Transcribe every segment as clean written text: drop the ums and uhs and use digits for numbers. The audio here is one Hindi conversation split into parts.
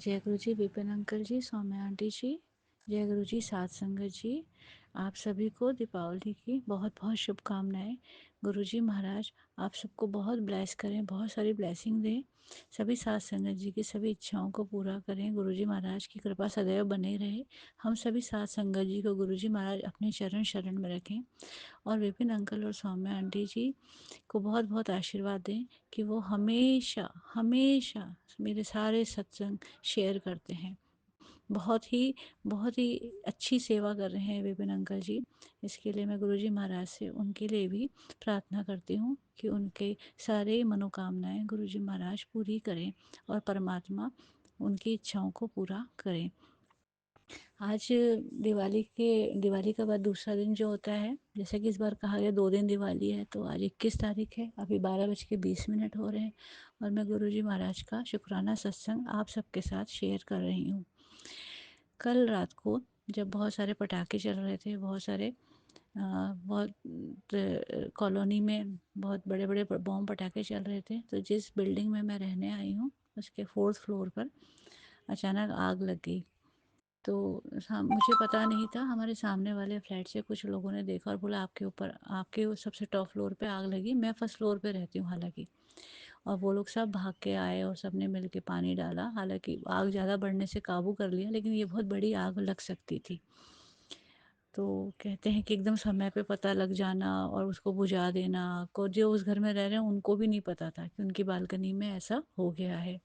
जय गुरु जी, विपिन अंकल जी, सौम्या आंटी जी, जय गुरु जी, सात संगत जी। आप सभी को दीपावली की बहुत बहुत शुभकामनाएं। गुरु जी महाराज आप सबको बहुत ब्लेस करें, बहुत सारी ब्लेसिंग दें। सभी सात संगत जी की सभी इच्छाओं को पूरा करें। गुरु जी महाराज की कृपा सदैव बने रहे। हम सभी सात संगत जी को गुरु जी महाराज अपने चरण शरण में रखें और विपिन अंकल और सौम्या आंटी जी को बहुत बहुत आशीर्वाद दें कि वो हमेशा हमेशा मेरे सारे सत्संग शेयर करते हैं। बहुत ही अच्छी सेवा कर रहे हैं विपिन अंकल जी। इसके लिए मैं गुरुजी महाराज से उनके लिए भी प्रार्थना करती हूँ कि उनके सारे मनोकामनाएं गुरुजी महाराज पूरी करें और परमात्मा उनकी इच्छाओं को पूरा करें। आज दिवाली का बाद दूसरा दिन जो होता है, जैसे कि इस बार कहा गया 2 दिन दिवाली है, तो आज 21 तारीख है। अभी 12:20 हो रहे हैं और मैं गुरुजी महाराज का शुक्राना सत्संग आप सबके साथ शेयर कर रही हूँ। कल रात को जब बहुत सारे पटाखे चल रहे थे, बहुत कॉलोनी में बहुत बड़े बड़े बॉम्ब पटाखे चल रहे थे, तो जिस बिल्डिंग में मैं रहने आई हूँ उसके 4th फ्लोर पर अचानक आग लग गई। तो मुझे पता नहीं था। हमारे सामने वाले फ्लैट से कुछ लोगों ने देखा और बोला आपके वो सबसे टॉप फ्लोर पे आग लगी। मैं फर्स्ट फ्लोर पे रहती हूँ हालांकि। और वो लोग सब भाग के आए और सबने मिल के पानी डाला। हालांकि आग ज़्यादा बढ़ने से काबू कर लिया, लेकिन ये बहुत बड़ी आग लग सकती थी। तो कहते हैं कि एकदम समय पे पता लग जाना और उसको बुझा देना, को जो उस घर में रह रहे हैं उनको भी नहीं पता था कि उनकी बालकनी में ऐसा हो गया है।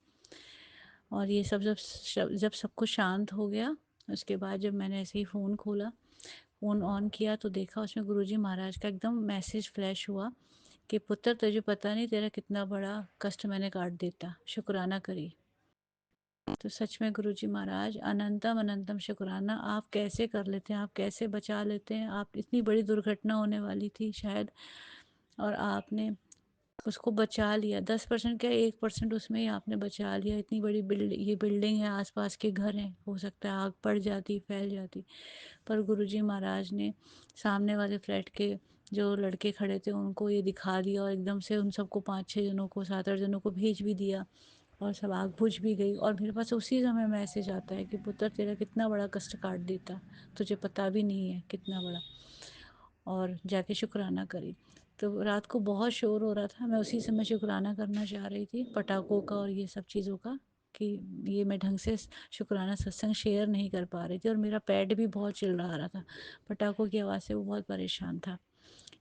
और ये सब जब सब कुछ शांत हो गया, उसके बाद जब मैंने ऐसे ही फ़ोन खोला, फ़ोन ऑन किया तो देखा उसमें गुरुजी महाराज का एकदम मैसेज फ्लैश हुआ कि पुत्र तुझे पता नहीं तेरा कितना बड़ा कष्ट मैंने काट देता, शुक्राना करी। तो सच में गुरुजी महाराज अनंतम अनंतम शुक्राना। आप कैसे कर लेते हैं, आप कैसे बचा लेते हैं। आप इतनी बड़ी दुर्घटना होने वाली थी शायद, और आपने उसको बचा लिया। 10% क्या, 1% उसमें ही आपने बचा लिया। इतनी बड़ी ये बिल्डिंग है, आसपास के घर हैं, हो सकता है आग पड़ जाती, फैल जाती। पर गुरुजी महाराज ने सामने वाले फ्लैट के जो लड़के खड़े थे उनको ये दिखा दिया और एकदम से उन सबको 5-6 जनों को, 7-8 जनों को भेज भी दिया और सब आग बुझ भी गई। और मेरे पास उसी समय मैसेज आता है कि पुत्र तेरा कितना बड़ा कष्ट काट देता, तुझे पता भी नहीं है कितना बड़ा, और जाके शुक्राना करी। तो रात को बहुत शोर हो रहा था, मैं उसी समय शुक्राना करना चाह रही थी पटाखों का और ये सब चीज़ों का, कि ये मैं ढंग से शुक्राना सत्संग शेयर नहीं कर पा रही थी। और मेरा पेट भी बहुत चिल्ला रहा था, पटाखों की आवाज़ से वो बहुत परेशान था।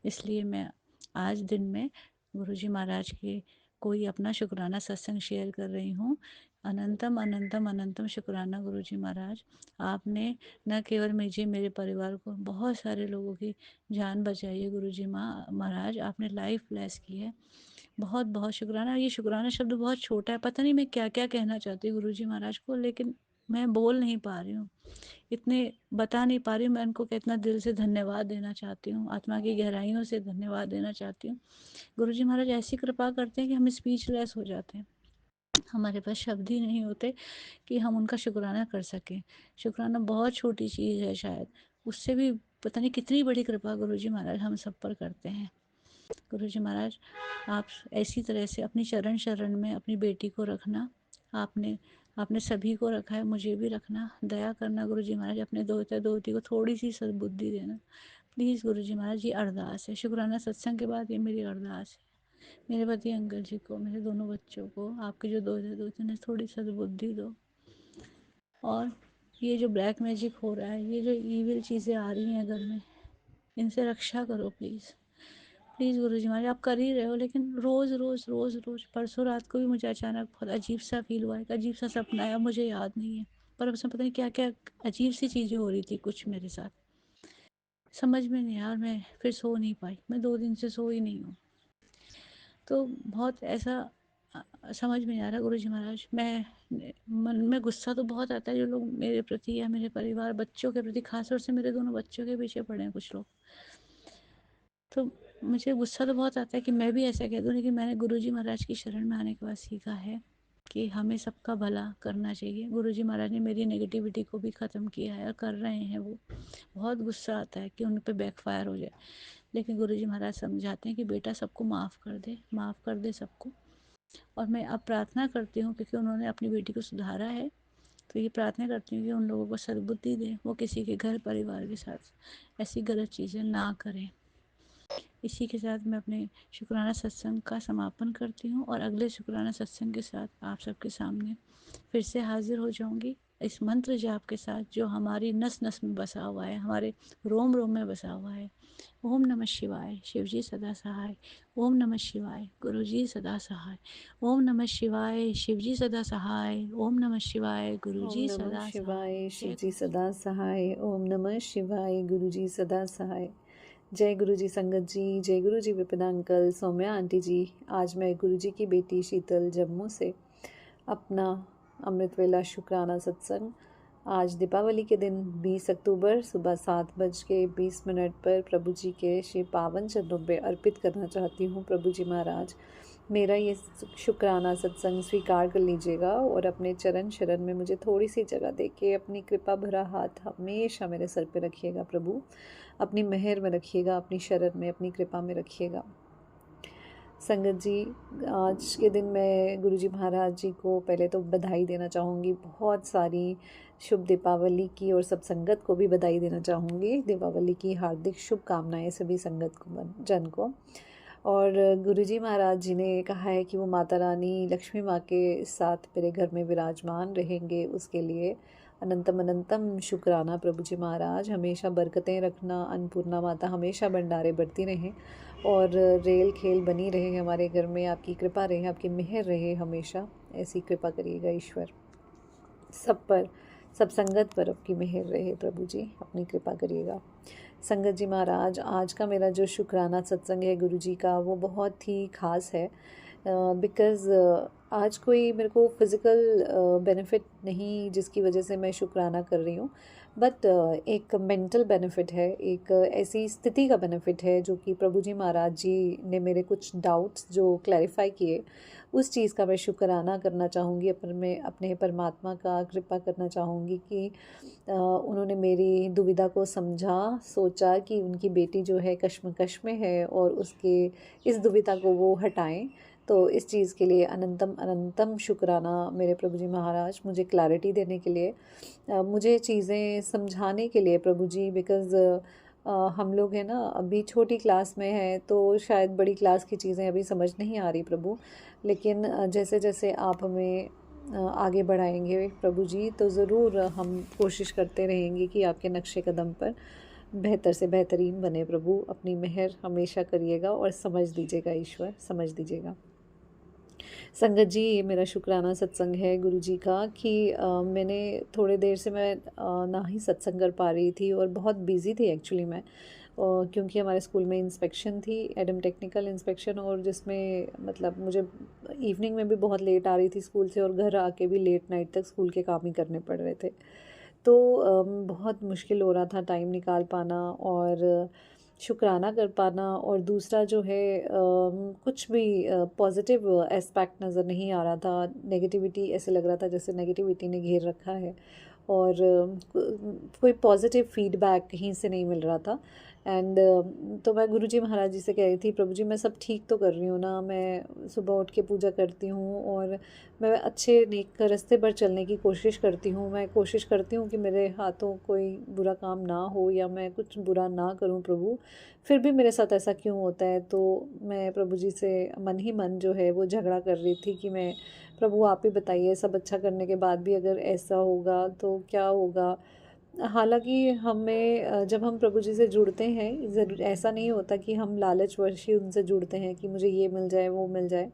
इसलिए मैं आज दिन में गुरुजी महाराज के कोई अपना शुक्राना सत्संग शेयर कर रही हूँ। अनंतम अनंतम अनंतम शुक्राना गुरुजी महाराज। आपने न केवल मुझे, मेरे परिवार को, बहुत सारे लोगों की जान बचाई है गुरुजी महाराज। आपने लाइफ ब्लेस की है। बहुत बहुत शुक्राना। ये शुक्राना शब्द बहुत छोटा है, पता नहीं मैं क्या क्या कहना चाहती हूँ गुरुजी महाराज को, लेकिन मैं बोल नहीं पा रही हूँ, इतने बता नहीं पा रही हूँ। मैं उनको कितना दिल से धन्यवाद देना चाहती हूँ, आत्मा की गहराइयों से धन्यवाद देना चाहती हूँ। गुरुजी महाराज ऐसी कृपा करते हैं कि हम स्पीचलेस हो जाते हैं। हमारे पास शब्द ही नहीं होते कि हम उनका शुक्राना कर सकें। शुक्राना बहुत छोटी चीज़ है शायद, उससे भी पता नहीं कितनी बड़ी कृपा गुरुजी महाराज हम सब पर करते हैं। गुरुजी महाराज आप ऐसी तरह से अपनी चरण शरण में अपनी बेटी को रखना। आपने आपने सभी को रखा है, मुझे भी रखना। दया करना गुरुजी महाराज, अपने दोहते दोहती को थोड़ी सी सद्बुद्धि देना प्लीज़ गुरुजी महाराज। ये अरदास है, शुक्राना सत्संग के बाद ये मेरी अरदास है। मेरे पति अंकल जी को, मेरे दोनों बच्चों को, आपके जो दोहते दोहते ने थोड़ी सद्बुद्धि दो। और ये जो ब्लैक मैजिक हो रहा है, ये जो ईविल चीज़ें आ रही हैं घर में, इनसे रक्षा करो प्लीज़। प्लीज़ गुरुजी महाराज आप कर ही रहे हो, लेकिन रोज़ रोज़ रोज़ रोज़, परसों रात को भी मुझे अचानक बहुत अजीब सा फील हुआ, एक अजीब सा सपना आया, मुझे याद नहीं है, पर उसमें पता नहीं क्या क्या अजीब सी चीज़ें हो रही थी कुछ मेरे साथ, समझ में नहीं आया। और मैं फिर सो नहीं पाई, मैं 2 दिन से सो ही नहीं हूँ। तो बहुत ऐसा समझ में नहीं आ रहा गुरुजी महाराज। मैं मन में गुस्सा तो बहुत आता है, जो लोग मेरे प्रति या मेरे परिवार, बच्चों के प्रति, खासतौर से मेरे दोनों बच्चों के पीछे पड़े हैं कुछ लोग, तो मुझे गुस्सा तो बहुत आता है कि मैं भी ऐसा कह दूँ। लेकिन मैंने गुरुजी महाराज की शरण में आने के बाद सीखा है कि हमें सबका भला करना चाहिए। गुरुजी महाराज ने मेरी नेगेटिविटी को भी ख़त्म किया है और कर रहे हैं वो। बहुत गुस्सा आता है कि उन पे बैकफायर हो जाए, लेकिन गुरुजी महाराज समझाते हैं कि बेटा सबको माफ़ कर दे सबको। और मैं अब प्रार्थना करती हूँ, क्योंकि उन्होंने अपनी बेटी को सुधारा है, तो ये प्रार्थना करती हूँ कि उन लोगों को सद्बुद्धि दें, वो किसी के घर परिवार के साथ ऐसी गलत चीज़ें ना करें। इसी के साथ मैं अपने शुक्राना सत्संग का समापन करती हूँ और अगले शुक्राना सत्संग के साथ आप सबके सामने फिर से हाजिर हो जाऊंगी, इस मंत्र जाप के साथ जो हमारी नस नस में बसा हुआ है, हमारे रोम रोम में बसा हुआ है। ओम नमः शिवाय, शिवजी सदा सहाय। ओम नमः शिवाय, गुरुजी सदा सहाय। ओम नमः शिवाय, शिवजी सदा सहाय। ओम नमः शिवाय, ओम गुरुजी नमः सदा सहाय। शिवाय, जय शिवजी सदा सहाय। ओम नमः शिवाय, गुरुजी सदा सहाय। जय गुरु जी संगत जी, जय गुरु जी विपिन अंकल, सौम्या आंटी जी। आज मैं गुरु जी की बेटी शीतल जम्मू से अपना अमृत वेला शुक्राना सत्संग आज दीपावली के दिन 20 अक्टूबर सुबह 7:20 पर प्रभु जी के श्री पावन चरणों पे अर्पित करना चाहती हूँ। प्रभु जी महाराज मेरा ये शुक्राना सत्संग स्वीकार कर लीजिएगा और अपने चरण शरण में मुझे थोड़ी सी जगह दे के अपनी कृपा भरा हाथ हमेशा मेरे सर पे रखिएगा। प्रभु अपनी मेहर में रखिएगा, अपनी शरण में, अपनी कृपा में रखिएगा। संगत जी, आज के दिन मैं गुरुजी महाराज जी को पहले तो बधाई देना चाहूँगी, बहुत सारी शुभ दीपावली की, और सब संगत को भी बधाई देना चाहूँगी। दीपावली की हार्दिक शुभकामनाएं सभी संगत को, जन को। और गुरुजी महाराज जी ने कहा है कि वो माता रानी लक्ष्मी माँ के साथ मेरे घर में विराजमान रहेंगे, उसके लिए अनंतम अनंतम शुक्राना। प्रभु जी महाराज हमेशा बरकतें रखना, अन्नपूर्णा माता हमेशा भंडारे बढ़ती रहें और रेल खेल बनी रहे हमारे घर में। आपकी कृपा रहे, आपकी मेहर रहे, हमेशा ऐसी कृपा करिएगा ईश्वर। सब पर, सब संगत पर आपकी मेहर रहे प्रभु जी, अपनी कृपा करिएगा। संगत जी महाराज, आज का मेरा जो शुक्राना सत्संग है गुरु जी का, वो बहुत ही ख़ास है बिकॉज़ आज कोई मेरे को फ़िज़िकल बेनिफिट नहीं जिसकी वजह से मैं शुक्राना कर रही हूँ, बट एक मेंटल बेनिफिट है, एक ऐसी स्थिति का बेनिफिट है जो कि प्रभु जी महाराज जी ने मेरे कुछ डाउट्स जो क्लैरिफाई किए, उस चीज़ का मैं शुक्राना करना चाहूँगी। अपने परमात्मा का कृपा करना चाहूँगी कि उन्होंने मेरी दुविधा को समझा, सोचा कि उनकी बेटी जो है कश्मकश में है और उसके इस दुविधा को वो हटाएं। तो इस चीज़ के लिए अनंतम अनंतम शुक्राना मेरे प्रभु जी महाराज, मुझे क्लैरिटी देने के लिए, मुझे चीज़ें समझाने के लिए प्रभु जी। बिकॉज़ हम लोग हैं ना अभी छोटी क्लास में हैं, तो शायद बड़ी क्लास की चीज़ें अभी समझ नहीं आ रही प्रभु, लेकिन जैसे जैसे आप हमें आगे बढ़ाएंगे प्रभु जी, तो ज़रूर हम कोशिश करते रहेंगे कि आपके नक्शे कदम पर बेहतर से बेहतरीन बने। प्रभु अपनी मेहर हमेशा करिएगा और समझ दीजिएगा ईश्वर, समझ दीजिएगा। संगत जी, ये मेरा शुक्राना सत्संग है गुरु जी का कि मैंने थोड़े देर से मैं ना ही सत्संग कर पा रही थी और बहुत बिज़ी थी एक्चुअली मैं, क्योंकि हमारे स्कूल में इंस्पेक्शन थी, एडम टेक्निकल इंस्पेक्शन, और जिसमें मतलब मुझे इवनिंग में भी बहुत लेट आ रही थी स्कूल से और घर आके भी लेट नाइट तक स्कूल के काम ही करने पड़ रहे थे। तो बहुत मुश्किल हो रहा था टाइम निकाल पाना और शुक्राना कर पाना। और दूसरा जो है कुछ भी पॉजिटिव एस्पेक्ट नज़र नहीं आ रहा था, नेगेटिविटी, ऐसे लग रहा था जैसे नेगेटिविटी ने घेर रखा है और कोई पॉजिटिव फीडबैक कहीं से नहीं मिल रहा था। एंड तो मैं गुरुजी महाराज जी से कह रही थी, प्रभु जी मैं सब ठीक तो कर रही हूँ ना, मैं सुबह उठ के पूजा करती हूँ और मैं अच्छे नेक रास्ते पर चलने की कोशिश करती हूँ, मैं कोशिश करती हूँ कि मेरे हाथों कोई बुरा काम ना हो या मैं कुछ बुरा ना करूँ प्रभु, फिर भी मेरे साथ ऐसा क्यों होता है। तो मैं प्रभु जी से मन ही मन जो है वो झगड़ा कर रही थी कि मैं, प्रभु आप ही बताइए, सब अच्छा करने के बाद भी अगर ऐसा होगा तो क्या होगा। हालांकि हमें जब हम प्रभु जी से जुड़ते हैं, ज़रूर ऐसा नहीं होता कि हम लालचवश ही उनसे जुड़ते हैं कि मुझे ये मिल जाए वो मिल जाए,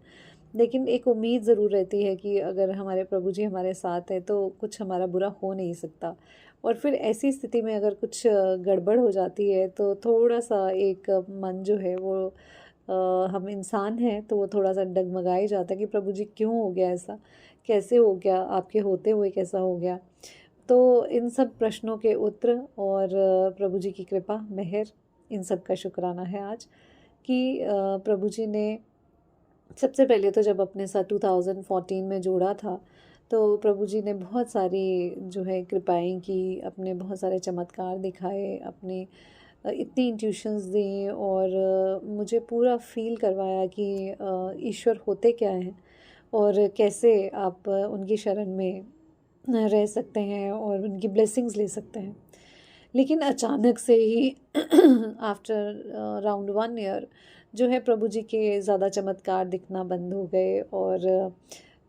लेकिन एक उम्मीद ज़रूर रहती है कि अगर हमारे प्रभु जी हमारे साथ हैं तो कुछ हमारा बुरा हो नहीं सकता। और फिर ऐसी स्थिति में अगर कुछ गड़बड़ हो जाती है तो थोड़ा सा एक मन जो है वो हम इंसान हैं तो वो थोड़ा सा डगमगा ही जाता है कि प्रभु जी क्यों हो गया ऐसा, कैसे हो गया, आपके होते हुए कैसा हो गया। तो इन सब प्रश्नों के उत्तर और प्रभु जी की कृपा मेहर, इन सब का शुक्राना है आज कि प्रभु जी ने सबसे पहले तो जब अपने साथ 2014 में जोड़ा था तो प्रभु जी ने बहुत सारी जो है कृपाएं की, अपने बहुत सारे चमत्कार दिखाए, अपने इतनी इंट्यूशंस दी और मुझे पूरा फील करवाया कि ईश्वर होते क्या हैं और कैसे आप उनकी शरण में रह सकते हैं और उनकी ब्लेसिंग्स ले सकते हैं। लेकिन अचानक से ही आफ्टर अराउंड 1 ईयर जो है प्रभु जी के ज़्यादा चमत्कार दिखना बंद हो गए। और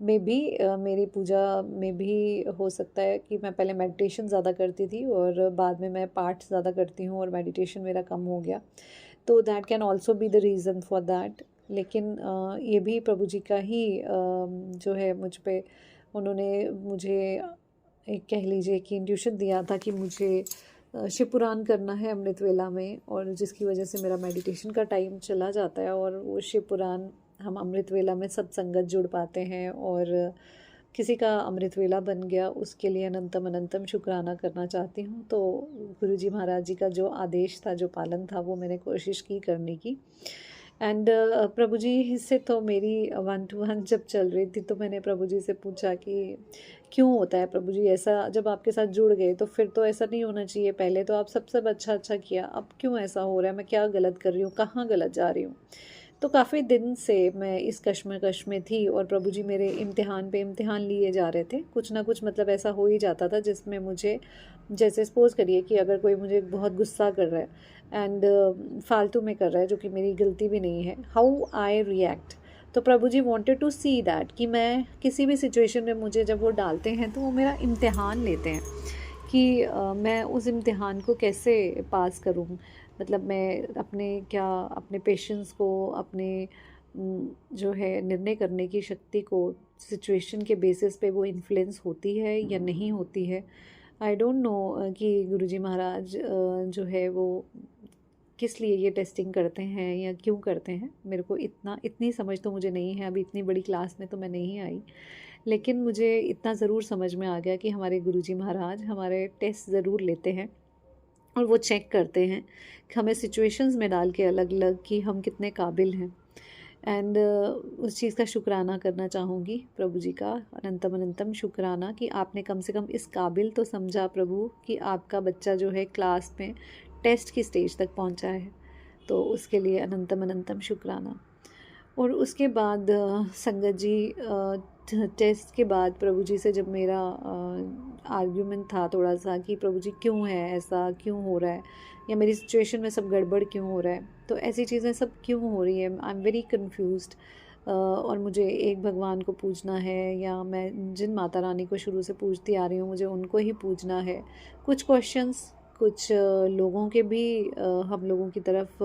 मे बी मेरी पूजा में भी हो सकता है कि मैं पहले मेडिटेशन ज़्यादा करती थी और बाद में मैं पाठ ज़्यादा करती हूँ और मेडिटेशन मेरा कम हो गया, तो that can also be the reason for that. लेकिन ये भी प्रभु जी का ही जो है मुझ पे उन्होंने मुझे एक कह लीजिए कि इंट्यूशन दिया था कि मुझे शिव पुराण करना है अमृत वेला में, और जिसकी वजह से मेरा मेडिटेशन का टाइम चला जाता है और वो शिव पुराण हम अमृत वेला में सब संगत जुड़ पाते हैं और किसी का अमृत वेला बन गया, उसके लिए अनंतम अनंतम शुक्राना करना चाहती हूँ। तो गुरु जी महाराज जी का जो आदेश था, जो पालन था, वो मैंने कोशिश की करने की। एंड प्रभु जी से तो मेरी 1 to 1 जब चल रही थी, तो मैंने प्रभु जी से पूछा कि क्यों होता है प्रभु जी ऐसा, जब आपके साथ जुड़ गए तो फिर तो ऐसा नहीं होना चाहिए, पहले तो आप सब अच्छा अच्छा किया, अब क्यों ऐसा हो रहा है, मैं क्या गलत कर रही हूँ, कहाँ गलत जा रही हूँ। तो काफ़ी दिन से मैं इस कश्मकश में थी और प्रभु जी मेरे इम्तिहान पे इम्तिहान लिए जा रहे थे, कुछ ना कुछ मतलब ऐसा हो ही जाता था जिसमें मुझे, जैसे सपोज़ करिए कि अगर कोई मुझे बहुत गुस्सा कर रहा है एंड फालतू में कर रहा है, जो कि मेरी गलती भी नहीं है, हाउ आई रिएक्ट। तो प्रभु जी वांटेड टू सी दैट कि मैं किसी भी सिचुएशन में मुझे जब वो डालते हैं तो वो मेरा इम्तिहान लेते हैं कि मैं उस इम्तिहान को कैसे पास करूं। मतलब मैं अपने पेशेंस को, अपने जो है निर्णय करने की शक्ति को सिचुएशन के बेसिस पे वो इन्फ्लुएंस होती है या नहीं होती है। आई डोंट नो कि गुरुजी महाराज जो है वो किस लिए ये टेस्टिंग करते हैं या क्यों करते हैं, मेरे को इतनी समझ तो मुझे नहीं है, अभी इतनी बड़ी क्लास में तो मैं नहीं आई। लेकिन मुझे इतना ज़रूर समझ में आ गया कि हमारे गुरुजी महाराज हमारे टेस्ट ज़रूर लेते हैं और वो चेक करते हैं कि हमें सिचुएशंस में डाल के अलग अलग कि हम कितने काबिल हैं। एंड उस चीज़ का शुक्राना करना चाहूँगी प्रभु जी का, अनंतम अनंतम शुक्राना कि आपने कम से कम इस काबिल तो समझा प्रभु कि आपका बच्चा जो है क्लास में टेस्ट की स्टेज तक पहुँचा है। तो उसके लिए अनंतम अनंतम शुक्राना। और उसके बाद संगत जी टेस्ट के बाद प्रभु जी से जब मेरा आर्ग्यूमेंट था थोड़ा सा कि प्रभु जी क्यों है ऐसा, क्यों हो रहा है, या मेरी सिचुएशन में सब गड़बड़ क्यों हो रहा है, तो ऐसी चीज़ें सब क्यों हो रही है, आई एम वेरी कन्फ्यूज्ड। और मुझे एक भगवान को पूजना है या मैं जिन माता रानी को शुरू से पूजती आ रही हूँ मुझे उनको ही पूजना है। कुछ क्वेश्चंस कुछ लोगों के भी हम लोगों की तरफ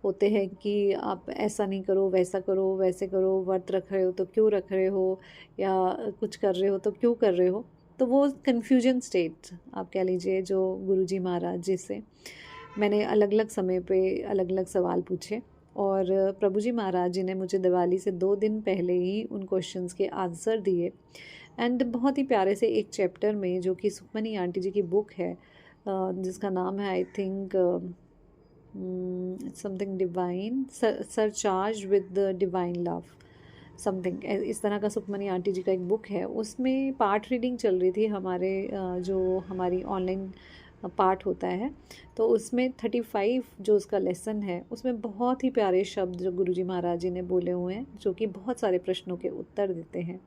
होते हैं कि आप ऐसा नहीं करो, वैसा करो, वैसे करो, व्रत रख रहे हो तो क्यों रख रहे हो, या कुछ कर रहे हो तो क्यों कर रहे हो। तो वो कन्फ्यूजन स्टेट आप कह लीजिए जो गुरुजी महाराज जी से मैंने अलग अलग समय पे अलग अलग सवाल पूछे, और प्रभु जी महाराज जी ने मुझे दिवाली से 2 दिन पहले ही उन क्वेश्चंस के आंसर दिए। एंड बहुत ही प्यारे से एक चैप्टर में, जो कि सुखमनी आंटी जी की बुक है, जिसका नाम है I think something divine, surcharge with the divine love, something इस तरह का सुखमनी आंटी जी का एक बुक है। उसमें पार्ट रीडिंग चल रही थी हमारे जो हमारी ऑनलाइन पार्ट होता है, तो उसमें 35 जो उसका लेसन है उसमें बहुत ही प्यारे शब्द जो गुरुजी महाराज जी ने बोले हुए हैं, जो कि बहुत सारे प्रश्नों के उत्तर देते हैं।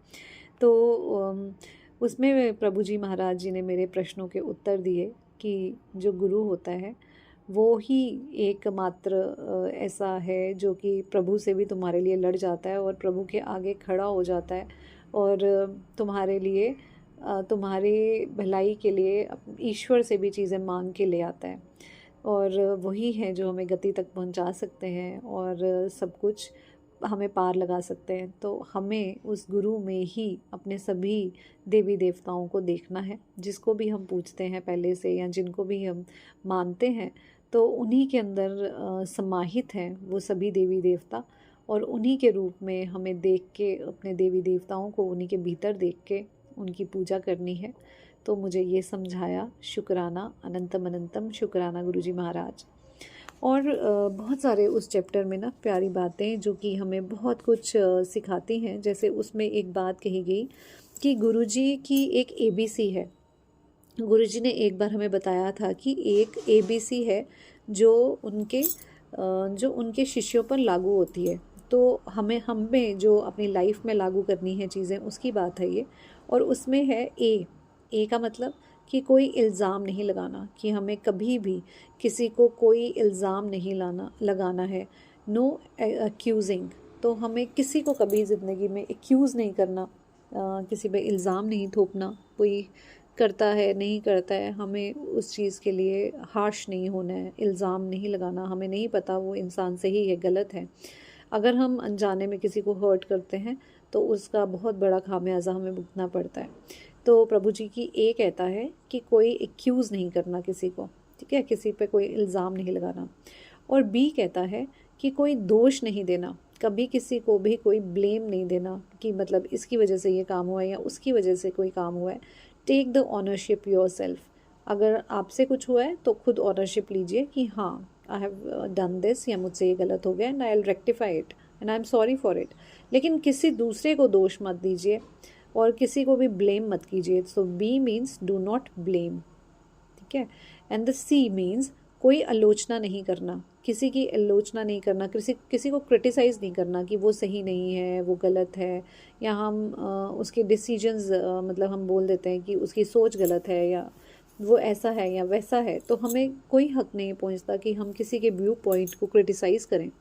तो उसमें प्रभु जी महाराज जी ने मेरे प्रश्नों के उत्तर दिए कि जो गुरु होता है वो ही एकमात्र ऐसा है जो कि प्रभु से भी तुम्हारे लिए लड़ जाता है और प्रभु के आगे खड़ा हो जाता है और तुम्हारे लिए तुम्हारे भलाई के लिए ईश्वर से भी चीज़ें मांग के ले आता है, और वही है जो हमें गति तक पहुंचा सकते हैं और सब कुछ हमें पार लगा सकते हैं। तो हमें उस गुरु में ही अपने सभी देवी देवताओं को देखना है, जिसको भी हम पूजते हैं पहले से या जिनको भी हम मानते हैं, तो उन्हीं के अंदर समाहित हैं वो सभी देवी देवता, और उन्हीं के रूप में हमें देख के अपने देवी देवताओं को उन्हीं के भीतर देख के उनकी पूजा करनी है। तो मुझे ये समझाया, शुक्राना, अनंतम अनंतम शुक्राना गुरुजी महाराज। और बहुत सारे उस चैप्टर में ना प्यारी बातें जो कि हमें बहुत कुछ सिखाती हैं। जैसे उसमें एक बात कही गई कि गुरुजी की एक एबीसी है। गुरुजी ने एक बार हमें बताया था कि एक एबीसी है जो उनके शिष्यों पर लागू होती है। तो हमें जो अपनी लाइफ में लागू करनी है चीज़ें, उसकी बात है ये। और उसमें है ए, ए का मतलब कि कोई इल्ज़ाम नहीं लगाना, कि हमें कभी भी किसी को कोई इल्ज़ाम नहीं लगाना है। नो एक्यूजिंग, तो हमें किसी को कभी ज़िंदगी में एक्यूज़ नहीं करना, किसी पे इल्ज़ाम नहीं थोपना। कोई करता है नहीं करता है, हमें उस चीज़ के लिए हार्श नहीं होना है, इल्ज़ाम नहीं लगाना। हमें नहीं पता वो इंसान सही है गलत है। अगर हम अनजाने में किसी को हर्ट करते हैं तो उसका बहुत बड़ा खामियाजा हमें भुगतना पड़ता है। तो प्रभु जी की ए कहता है कि कोई एक्यूज़ नहीं करना किसी को, ठीक है, किसी पे कोई इल्ज़ाम नहीं लगाना। और बी कहता है कि कोई दोष नहीं देना, कभी किसी को भी कोई ब्लेम नहीं देना कि मतलब इसकी वजह से ये काम हुआ है या उसकी वजह से कोई काम हुआ है। Take the ownership yourself. अगर आपसे कुछ हुआ है तो खुद ऑनरशिप लीजिए कि हाँ, आई हैव डन दिस, या मुझसे ये गलत हो गया and I will rectify it and I am sorry for it. लेकिन किसी दूसरे को दोष मत दीजिए और किसी को भी ब्लेम मत कीजिए। So B means do not blame, ठीक है। एंड द सी मीन्स कोई आलोचना नहीं करना, किसी की आलोचना नहीं करना, किसी को क्रिटिसाइज़ नहीं करना कि वो सही नहीं है, वो गलत है, या हम उसके डिसीजंस मतलब हम बोल देते हैं कि उसकी सोच गलत है या वो ऐसा है या वैसा है। तो हमें कोई हक नहीं पहुंचता कि हम किसी के व्यू पॉइंट को क्रिटिसाइज़ करें,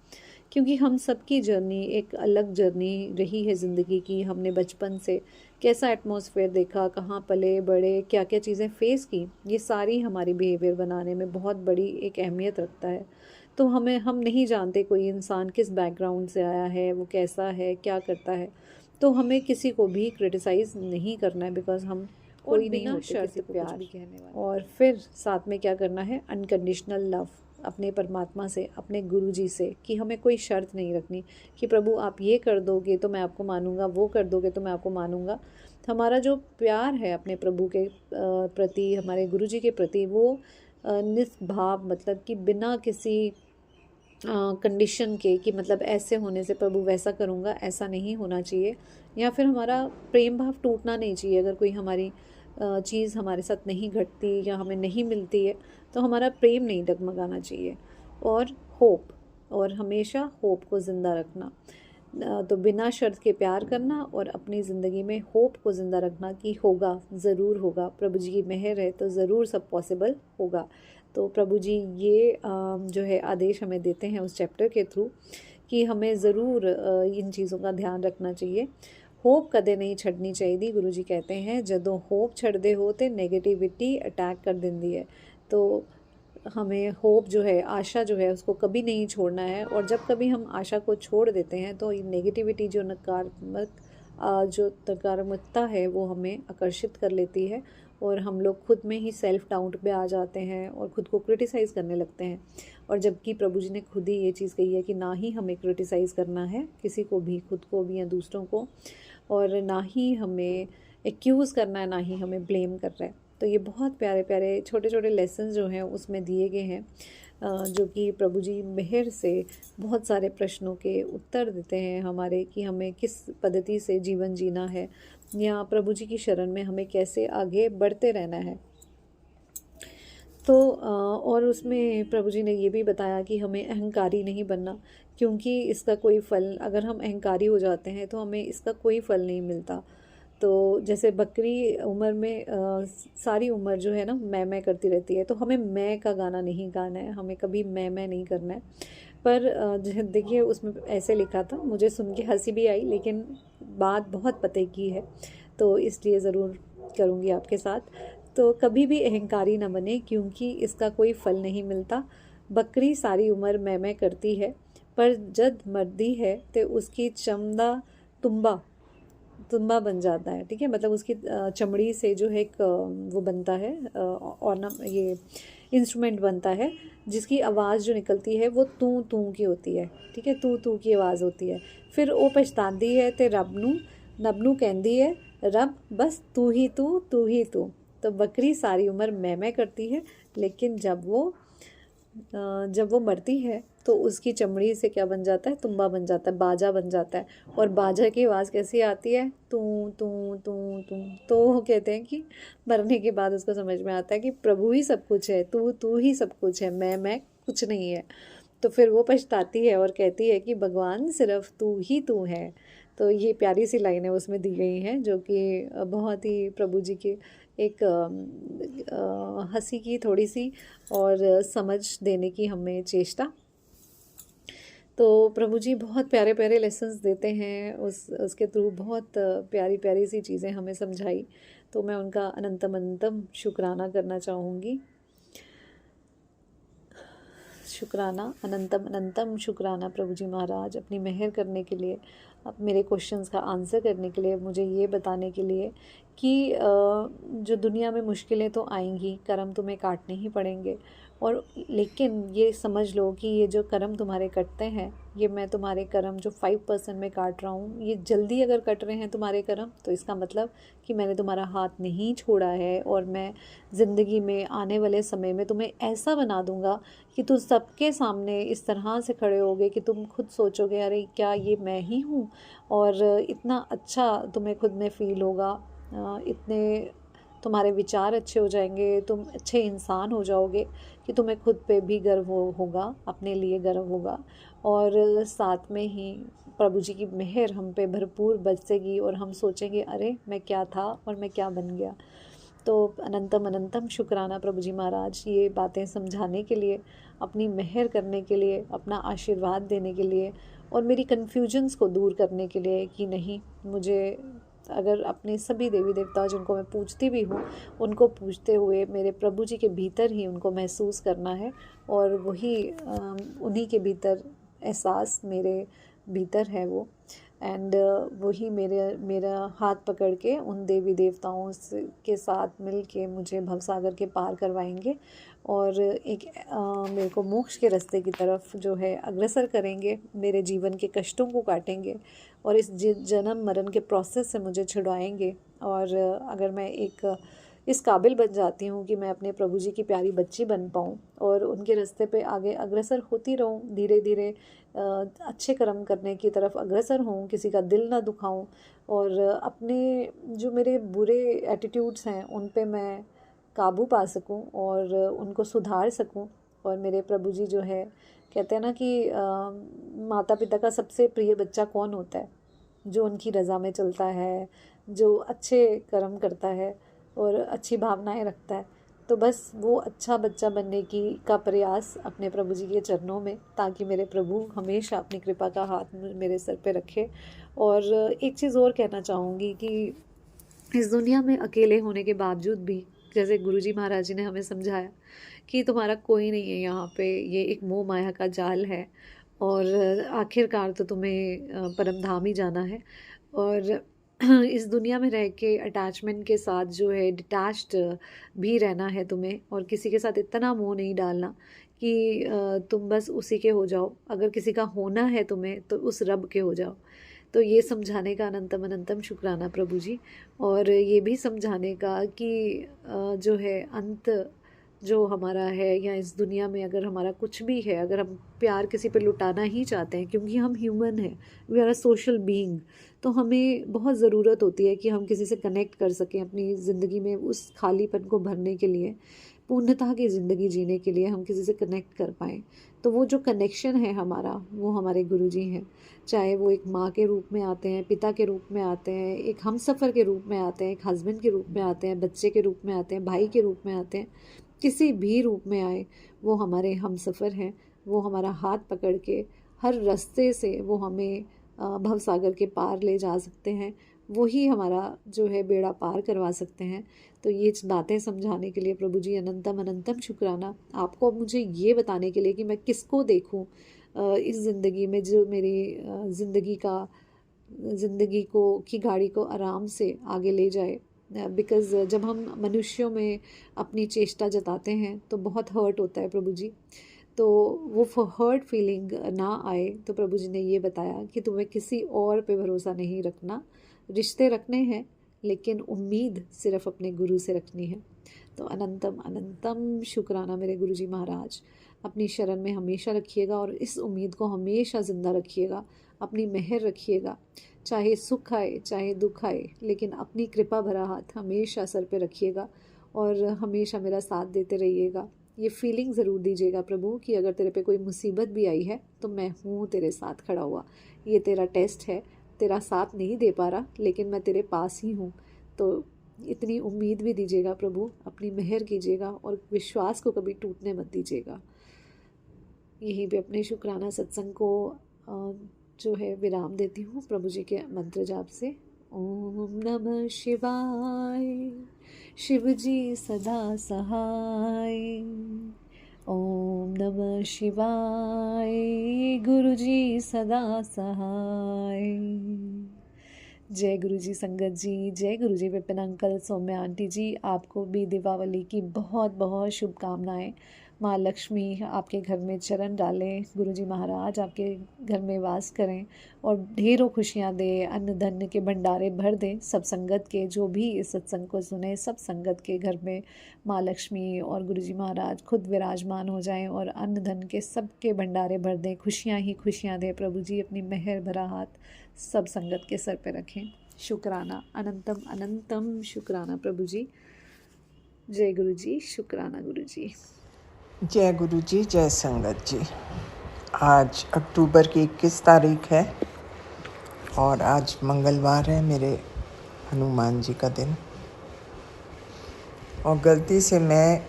क्योंकि हम सबकी जर्नी एक अलग जर्नी रही है ज़िंदगी की। हमने बचपन से कैसा एटमॉस्फेयर देखा, कहाँ पले बड़े, क्या क्या चीज़ें फ़ेस की, ये सारी हमारी बिहेवियर बनाने में बहुत बड़ी एक अहमियत रखता है। तो हम नहीं जानते कोई इंसान किस बैकग्राउंड से आया है, वो कैसा है, क्या करता है। तो हमें किसी को भी क्रिटिसाइज़ नहीं करना है, बिकॉज हम और कोई नहीं बिना होते शर्त किसी को कुछ प्यार। भी कहने वाले। और फिर साथ में क्या करना है, अनकंडीशनल लव अपने परमात्मा से, अपने गुरु जी से, कि हमें कोई शर्त नहीं रखनी कि प्रभु आप ये कर दोगे तो मैं आपको मानूंगा, वो कर दोगे तो मैं आपको मानूंगा। हमारा जो प्यार है अपने प्रभु के प्रति, हमारे गुरु जी के प्रति, वो निस्भाव, मतलब कि बिना किसी कंडीशन के, कि मतलब ऐसे होने से प्रभु वैसा करूँगा, ऐसा नहीं होना चाहिए। या फिर हमारा प्रेम भाव टूटना नहीं चाहिए। अगर कोई हमारी चीज़ हमारे साथ नहीं घटती या हमें नहीं मिलती है तो हमारा प्रेम नहीं डगमगाना चाहिए। और होप, और हमेशा होप को ज़िंदा रखना। तो बिना शर्त के प्यार करना और अपनी ज़िंदगी में होप को ज़िंदा रखना कि होगा, ज़रूर होगा, प्रभु जी की मेहर है तो ज़रूर सब पॉसिबल होगा। तो प्रभु जी ये जो है आदेश हमें देते हैं उस चैप्टर के थ्रू कि हमें ज़रूर इन चीज़ों का ध्यान रखना चाहिए। होप कदे नहीं छड़नी चाहिए। गुरु जी कहते हैं जदों होप छड़दे हो तो नेगेटिविटी अटैक कर देंदी है। तो हमें होप जो है, आशा जो है, उसको कभी नहीं छोड़ना है। और जब कभी हम आशा को छोड़ देते हैं तो नेगेटिविटी जो नकारात्मकता है वो हमें आकर्षित कर लेती है और हम लोग खुद में ही सेल्फ डाउट पे आ जाते हैं और खुद को क्रिटिसाइज़ करने लगते हैं। और जबकि प्रभु जी ने खुद ही ये चीज़ कही है कि ना ही हमें क्रिटिसाइज़ करना है किसी को भी, खुद को भी या दूसरों को, और ना ही हमें एक्यूज़ करना है, ना ही हमें ब्लेम कर रहा है। तो ये बहुत प्यारे प्यारे छोटे छोटे लेसन जो हैं उसमें दिए गए हैं, जो कि प्रभु जी मेहर से बहुत सारे प्रश्नों के उत्तर देते हैं हमारे, कि हमें किस पद्धति से जीवन जीना है या प्रभु जी की शरण में हमें कैसे आगे बढ़ते रहना है। तो और उसमें प्रभु जी ने ये भी बताया कि हमें अहंकारी नहीं बनना, क्योंकि इसका कोई फल, अगर हम अहंकारी हो जाते हैं तो हमें इसका कोई फल नहीं मिलता। तो जैसे बकरी उम्र में सारी उम्र जो है ना मैं करती रहती है, तो हमें मैं का गाना नहीं गाना है, हमें कभी मैं नहीं करना है। पर देखिए उसमें ऐसे लिखा था, मुझे सुन के हंसी भी आई, लेकिन बात बहुत पते की है तो इसलिए ज़रूर करूँगी आपके साथ। तो कभी भी अहंकारी न बने, क्योंकि इसका कोई फल नहीं मिलता। बकरी सारी उम्र मैं करती है, पर जब मरती है तो उसकी चमड़ा तुम्बा तुम्बा बन जाता है, ठीक है। मतलब उसकी चमड़ी से जो है एक वो बनता है, और ना ये इंस्ट्रूमेंट बनता है जिसकी आवाज़ जो निकलती है वो तू तू की होती है, ठीक है, तू तू की आवाज़ होती है। फिर वो पछताती है तो रब नू कहती है, रब बस तू ही तू। तो बकरी सारी उम्र मैं करती है, लेकिन जब वो मरती है तो उसकी चमड़ी से क्या बन जाता है, तुम्बा बन जाता है, बाजा बन जाता है। और बाजा की आवाज़ कैसी आती है, तू तू तू तू। तो वो कहते हैं कि मरने के बाद उसको समझ में आता है कि प्रभु ही सब कुछ है, तू तू ही सब कुछ है, मैं कुछ नहीं है। तो फिर वो पछताती है और कहती है कि भगवान सिर्फ तू ही तू है। तो ये प्यारी सी लाइनें उसमें दी गई हैं जो कि बहुत ही प्रभु जी के एक हंसी की थोड़ी सी और समझ देने की हमें चेष्टा। तो प्रभु जी बहुत प्यारे प्यारे लेसन्स देते हैं, उसके थ्रू बहुत प्यारी प्यारी सी चीज़ें हमें समझाई। तो मैं उनका अनंतम अनंतम शुक्राना करना चाहूँगी। शुक्राना, अनंतम अनंतम शुक्राना प्रभु जी महाराज, अपनी मेहर करने के लिए, अब मेरे क्वेश्चंस का आंसर करने के लिए, मुझे ये बताने के लिए कि जो दुनिया में मुश्किलें तो आएंगी, कर्म तुम्हें काटने ही पड़ेंगे। और लेकिन ये समझ लो कि ये जो कर्म तुम्हारे कटते हैं, ये मैं तुम्हारे कर्म जो 5% में काट रहा हूँ, ये जल्दी अगर कट रहे हैं तुम्हारे कर्म, तो इसका मतलब कि मैंने तुम्हारा हाथ नहीं छोड़ा है। और मैं ज़िंदगी में आने वाले समय में तुम्हें ऐसा बना दूँगा कि तुम सबके सामने इस तरह से खड़े होगे कि तुम खुद सोचोगे अरे क्या ये मैं ही हूँ। और इतना अच्छा तुम्हें खुद में फ़ील होगा, इतने तुम्हारे विचार अच्छे हो जाएंगे, तुम अच्छे इंसान हो जाओगे कि तुम्हें खुद पे भी गर्व होगा, अपने लिए गर्व होगा। और साथ में ही प्रभु जी की मेहर हम पे भरपूर बरसेगी और हम सोचेंगे अरे मैं क्या था और मैं क्या बन गया। तो अनंतम अनंतम शुक्राना प्रभु जी महाराज, ये बातें समझाने के लिए, अपनी मेहर करने के लिए, अपना आशीर्वाद देने के लिए और मेरी कन्फ्यूजन्स को दूर करने के लिए कि नहीं, मुझे अगर अपने सभी देवी देवता जिनको मैं पूजती भी हूँ, उनको पूजते हुए मेरे प्रभु जी के भीतर ही उनको महसूस करना है। और वही उन्हीं के भीतर एहसास मेरे भीतर है वो। एंड वही मेरा हाथ पकड़ के उन देवी देवताओं के साथ मिल के मुझे भवसागर के पार करवाएंगे और एक मेरे को मोक्ष के रास्ते की तरफ जो है अग्रसर करेंगे, मेरे जीवन के कष्टों को काटेंगे और इस जन्म मरण के प्रोसेस से मुझे छुड़ाएंगे। और अगर मैं एक इस काबिल बन जाती हूँ कि मैं अपने प्रभु जी की प्यारी बच्ची बन पाऊँ और उनके रास्ते पे आगे अग्रसर होती रहूँ, धीरे धीरे अच्छे कर्म करने की तरफ अग्रसर हूँ, किसी का दिल ना दुखाऊँ और अपने जो मेरे बुरे एटीट्यूड्स हैं उन पे मैं काबू पा सकूँ और उनको सुधार सकूँ। और मेरे प्रभु जी जो है कहते हैं ना कि माता पिता का सबसे प्रिय बच्चा कौन होता है? जो उनकी रज़ा में चलता है, जो अच्छे कर्म करता है और अच्छी भावनाएं रखता है। तो बस वो अच्छा बच्चा बनने की का प्रयास अपने प्रभु जी के चरणों में, ताकि मेरे प्रभु हमेशा अपनी कृपा का हाथ मेरे सर पे रखे। और एक चीज़ और कहना चाहूँगी कि इस दुनिया में अकेले होने के बावजूद भी, जैसे गुरुजी महाराज जी ने हमें समझाया कि तुम्हारा कोई नहीं है यहाँ पे, ये एक मोह माया का जाल है और आखिरकार तो तुम्हें परम धाम ही जाना है। और इस दुनिया में रह के अटैचमेंट के साथ जो है डिटैच्ड भी रहना है तुम्हें, और किसी के साथ इतना मोह नहीं डालना कि तुम बस उसी के हो जाओ। अगर किसी का होना है तुम्हें तो उस रब के हो जाओ। तो ये समझाने का अनंतम अनंतम शुक्राना प्रभु जी। और ये भी समझाने का कि जो है अंत जो हमारा है, या इस दुनिया में अगर हमारा कुछ भी है, अगर हम प्यार किसी पे लुटाना ही चाहते हैं, क्योंकि हम ह्यूमन हैं, we are a social being, तो हमें बहुत ज़रूरत होती है कि हम किसी से कनेक्ट कर सकें अपनी ज़िंदगी में उस खालीपन को भरने के लिए, पूर्णतः की ज़िंदगी जीने के लिए हम किसी से कनेक्ट कर पाएँ। तो वो जो कनेक्शन है हमारा, वो हमारे गुरुजी हैं। चाहे वो एक माँ के रूप में आते हैं, पिता के रूप में आते हैं, एक हमसफ़र के रूप में आते हैं, एक हस्बैंड के रूप में आते हैं, बच्चे के रूप में आते हैं, भाई के रूप में आते हैं, किसी भी रूप में आए, वो हमारे हमसफ़र हैं। वो हमारा हाथ पकड़ के हर रास्ते से वो हमें भवसागर के पार ले जा सकते हैं, वो ही हमारा जो है बेड़ा पार करवा सकते हैं। तो ये बातें समझाने के लिए प्रभु जी अनंतम अनंतम शुक्राना आपको, अब मुझे ये बताने के लिए कि मैं किसको देखूं इस ज़िंदगी में, जो मेरी ज़िंदगी को की गाड़ी को आराम से आगे ले जाए। बिकॉज़ जब हम मनुष्यों में अपनी चेष्टा जताते हैं तो बहुत हर्ट होता है प्रभु जी। तो वो हर्ट फीलिंग ना आए, तो प्रभु जी ने ये बताया कि तुम्हें किसी और पे भरोसा नहीं रखना, रिश्ते रखने हैं लेकिन उम्मीद सिर्फ अपने गुरु से रखनी है। तो अनंतम अनंतम शुक्राना मेरे गुरु जी महाराज, अपनी शरण में हमेशा रखिएगा और इस उम्मीद को हमेशा ज़िंदा रखिएगा, अपनी मेहर रखिएगा। चाहे सुख आए चाहे दुख आए, लेकिन अपनी कृपा भरा हाथ हमेशा सर पे रखिएगा और हमेशा मेरा साथ देते रहिएगा। ये फीलिंग ज़रूर दीजिएगा प्रभु कि अगर तेरे पे कोई मुसीबत भी आई है तो मैं हूँ तेरे साथ खड़ा हुआ। ये तेरा टेस्ट है, तेरा साथ नहीं दे पा रहा लेकिन मैं तेरे पास ही हूँ। तो इतनी उम्मीद भी दीजिएगा प्रभु, अपनी मेहर कीजिएगा और विश्वास को कभी टूटने मत दीजिएगा। यहीं पे अपने शुक्राना सत्संग को जो है विराम देती हूँ प्रभु जी के मंत्र जाप से। ओम नमः शिवाय, शिव जी सदा सहाय। ओम नमः शिवाय, गुरु जी सदा सहाय। जय गुरु जी संगत जी, जय गुरु जी विपिन अंकल, सौम्या आंटी जी, आपको भी दीपावली की बहुत बहुत शुभकामनाएं। माँ लक्ष्मी आपके घर में चरण डालें, गुरु जी महाराज आपके घर में वास करें और ढेरों खुशियाँ दें, अन्न धन के भंडारे भर दें। सब संगत के, जो भी इस सत्संग को सुने, सब संगत के घर में माँ लक्ष्मी और गुरु जी महाराज खुद विराजमान हो जाएं और अन्न धन के सबके भंडारे भर दें, खुशियाँ ही खुशियाँ दें। प्रभु जी अपनी मेहर भरा हाथ सब संगत के सर पे रखें। शुक्राना, अनंतम अनंतम शुक्राना प्रभु जी। जय गुरु जी, शुक्राना गुरु जी। जय गुरु जी, जय संगत जी। आज अक्टूबर की 21 तारीख है और आज मंगलवार है, मेरे हनुमान जी का दिन। और गलती से मैं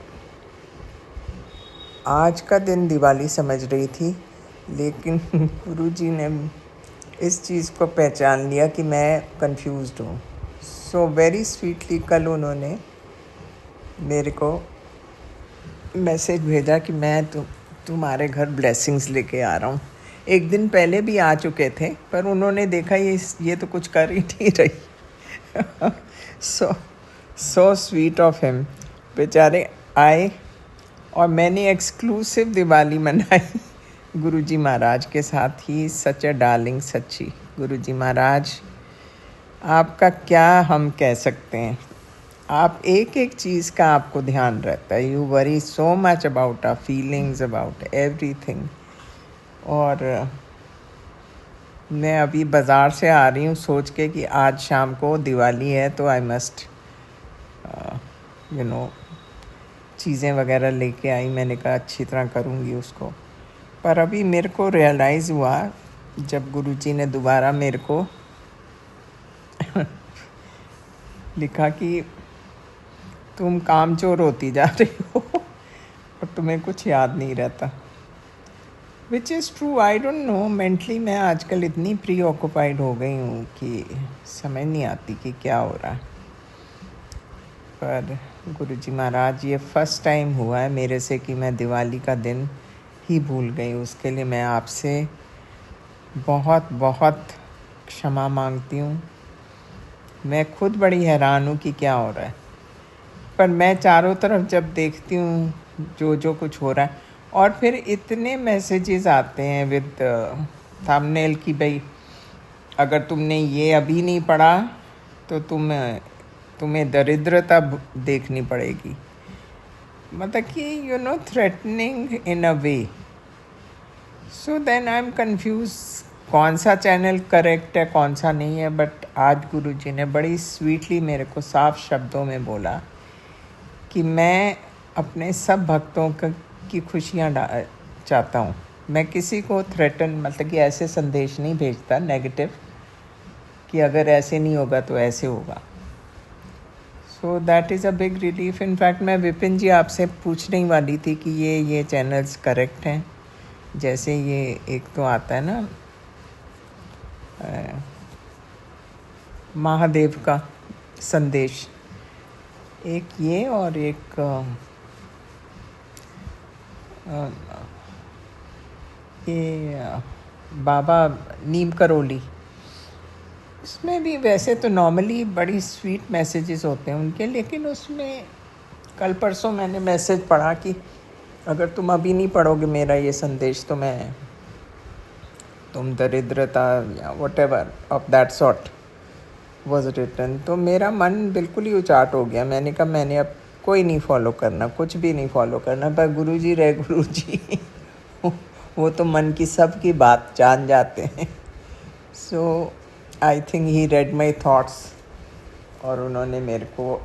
आज का दिन दिवाली समझ रही थी, लेकिन गुरु जी ने इस चीज़ को पहचान लिया कि मैं कंफ्यूज्ड हूँ। सो वेरी स्वीटली कल उन्होंने मेरे को मैसेज भेजा कि मैं तुम्हारे घर ब्लेसिंग्स लेके आ रहा हूँ। एक दिन पहले भी आ चुके थे, पर उन्होंने देखा ये तो कुछ कर ही नहीं रही। So sweet of him. बेचारे आए और मैंने एक्सक्लूसिव दिवाली मनाई गुरुजी महाराज के साथ ही। सच अ डार्लिंग, सच्ची गुरुजी महाराज, आपका क्या हम कह सकते हैं। आप एक एक चीज़ का आपको ध्यान रहता है। You worry so much about our feelings, about everything. और मैं अभी बाज़ार से आ रही हूँ सोच के कि आज शाम को दिवाली है, तो आई मस्ट चीज़ें वगैरह लेके आई। मैंने कहा अच्छी तरह करूँगी उसको। पर अभी मेरे को रियलाइज़ हुआ जब गुरुजी ने दोबारा मेरे को लिखा कि तुम कामचोर होती जा रही हो और तुम्हें कुछ याद नहीं रहता। Which is true, I don't know. Mentally मैं आजकल इतनी प्री ऑक्यूपाइड हो गई हूँ कि समझ नहीं आती कि क्या हो रहा है। पर गुरुजी महाराज, ये फर्स्ट टाइम हुआ है मेरे से कि मैं दिवाली का दिन ही भूल गई। उसके लिए मैं आपसे बहुत बहुत क्षमा मांगती हूँ। मैं खुद बड़ी हैरान हूँ कि क्या हो रहा है। पर मैं चारों तरफ जब देखती हूँ जो कुछ हो रहा है, और फिर इतने मैसेजेस आते हैं विद थंबनेल कि भाई अगर तुमने ये अभी नहीं पढ़ा तो तुम्हें दरिद्रता देखनी पड़ेगी। मतलब कि threatening in a way. So then I am confuse कौन सा चैनल करेक्ट है कौन सा नहीं है। बट आज गुरुजी ने बड़ी स्वीटली मेरे को साफ शब्दों में बोला कि मैं अपने सब भक्तों की खुशियाँ चाहता हूँ। मैं किसी को थ्रेटन, मतलब कि ऐसे संदेश नहीं भेजता नेगेटिव कि अगर ऐसे नहीं होगा तो ऐसे होगा। So that is a big relief. In fact मैं विपिन जी आपसे पूछने ही वाली थी कि ये चैनल्स करेक्ट हैं। जैसे ये एक तो आता है ना महादेव का संदेश, एक ये और एक ये बाबा नीम करोली। इसमें भी वैसे तो नॉर्मली बड़ी स्वीट मैसेजेस होते हैं उनके, लेकिन उसमें कल परसों मैंने मैसेज पढ़ा कि अगर तुम अभी नहीं पढ़ोगे मेरा ये संदेश तो तुम दरिद्रता या whatever of that sort was written. तो मेरा मन बिल्कुल ही उचाट हो गया। मैंने कहा मैंने अब कोई नहीं फॉलो करना, कुछ भी नहीं फॉलो करना। पर गुरुजी रहे गुरुजी वो तो मन की सब की बात जान जाते हैं। So I think he read my thoughts और उन्होंने मेरे को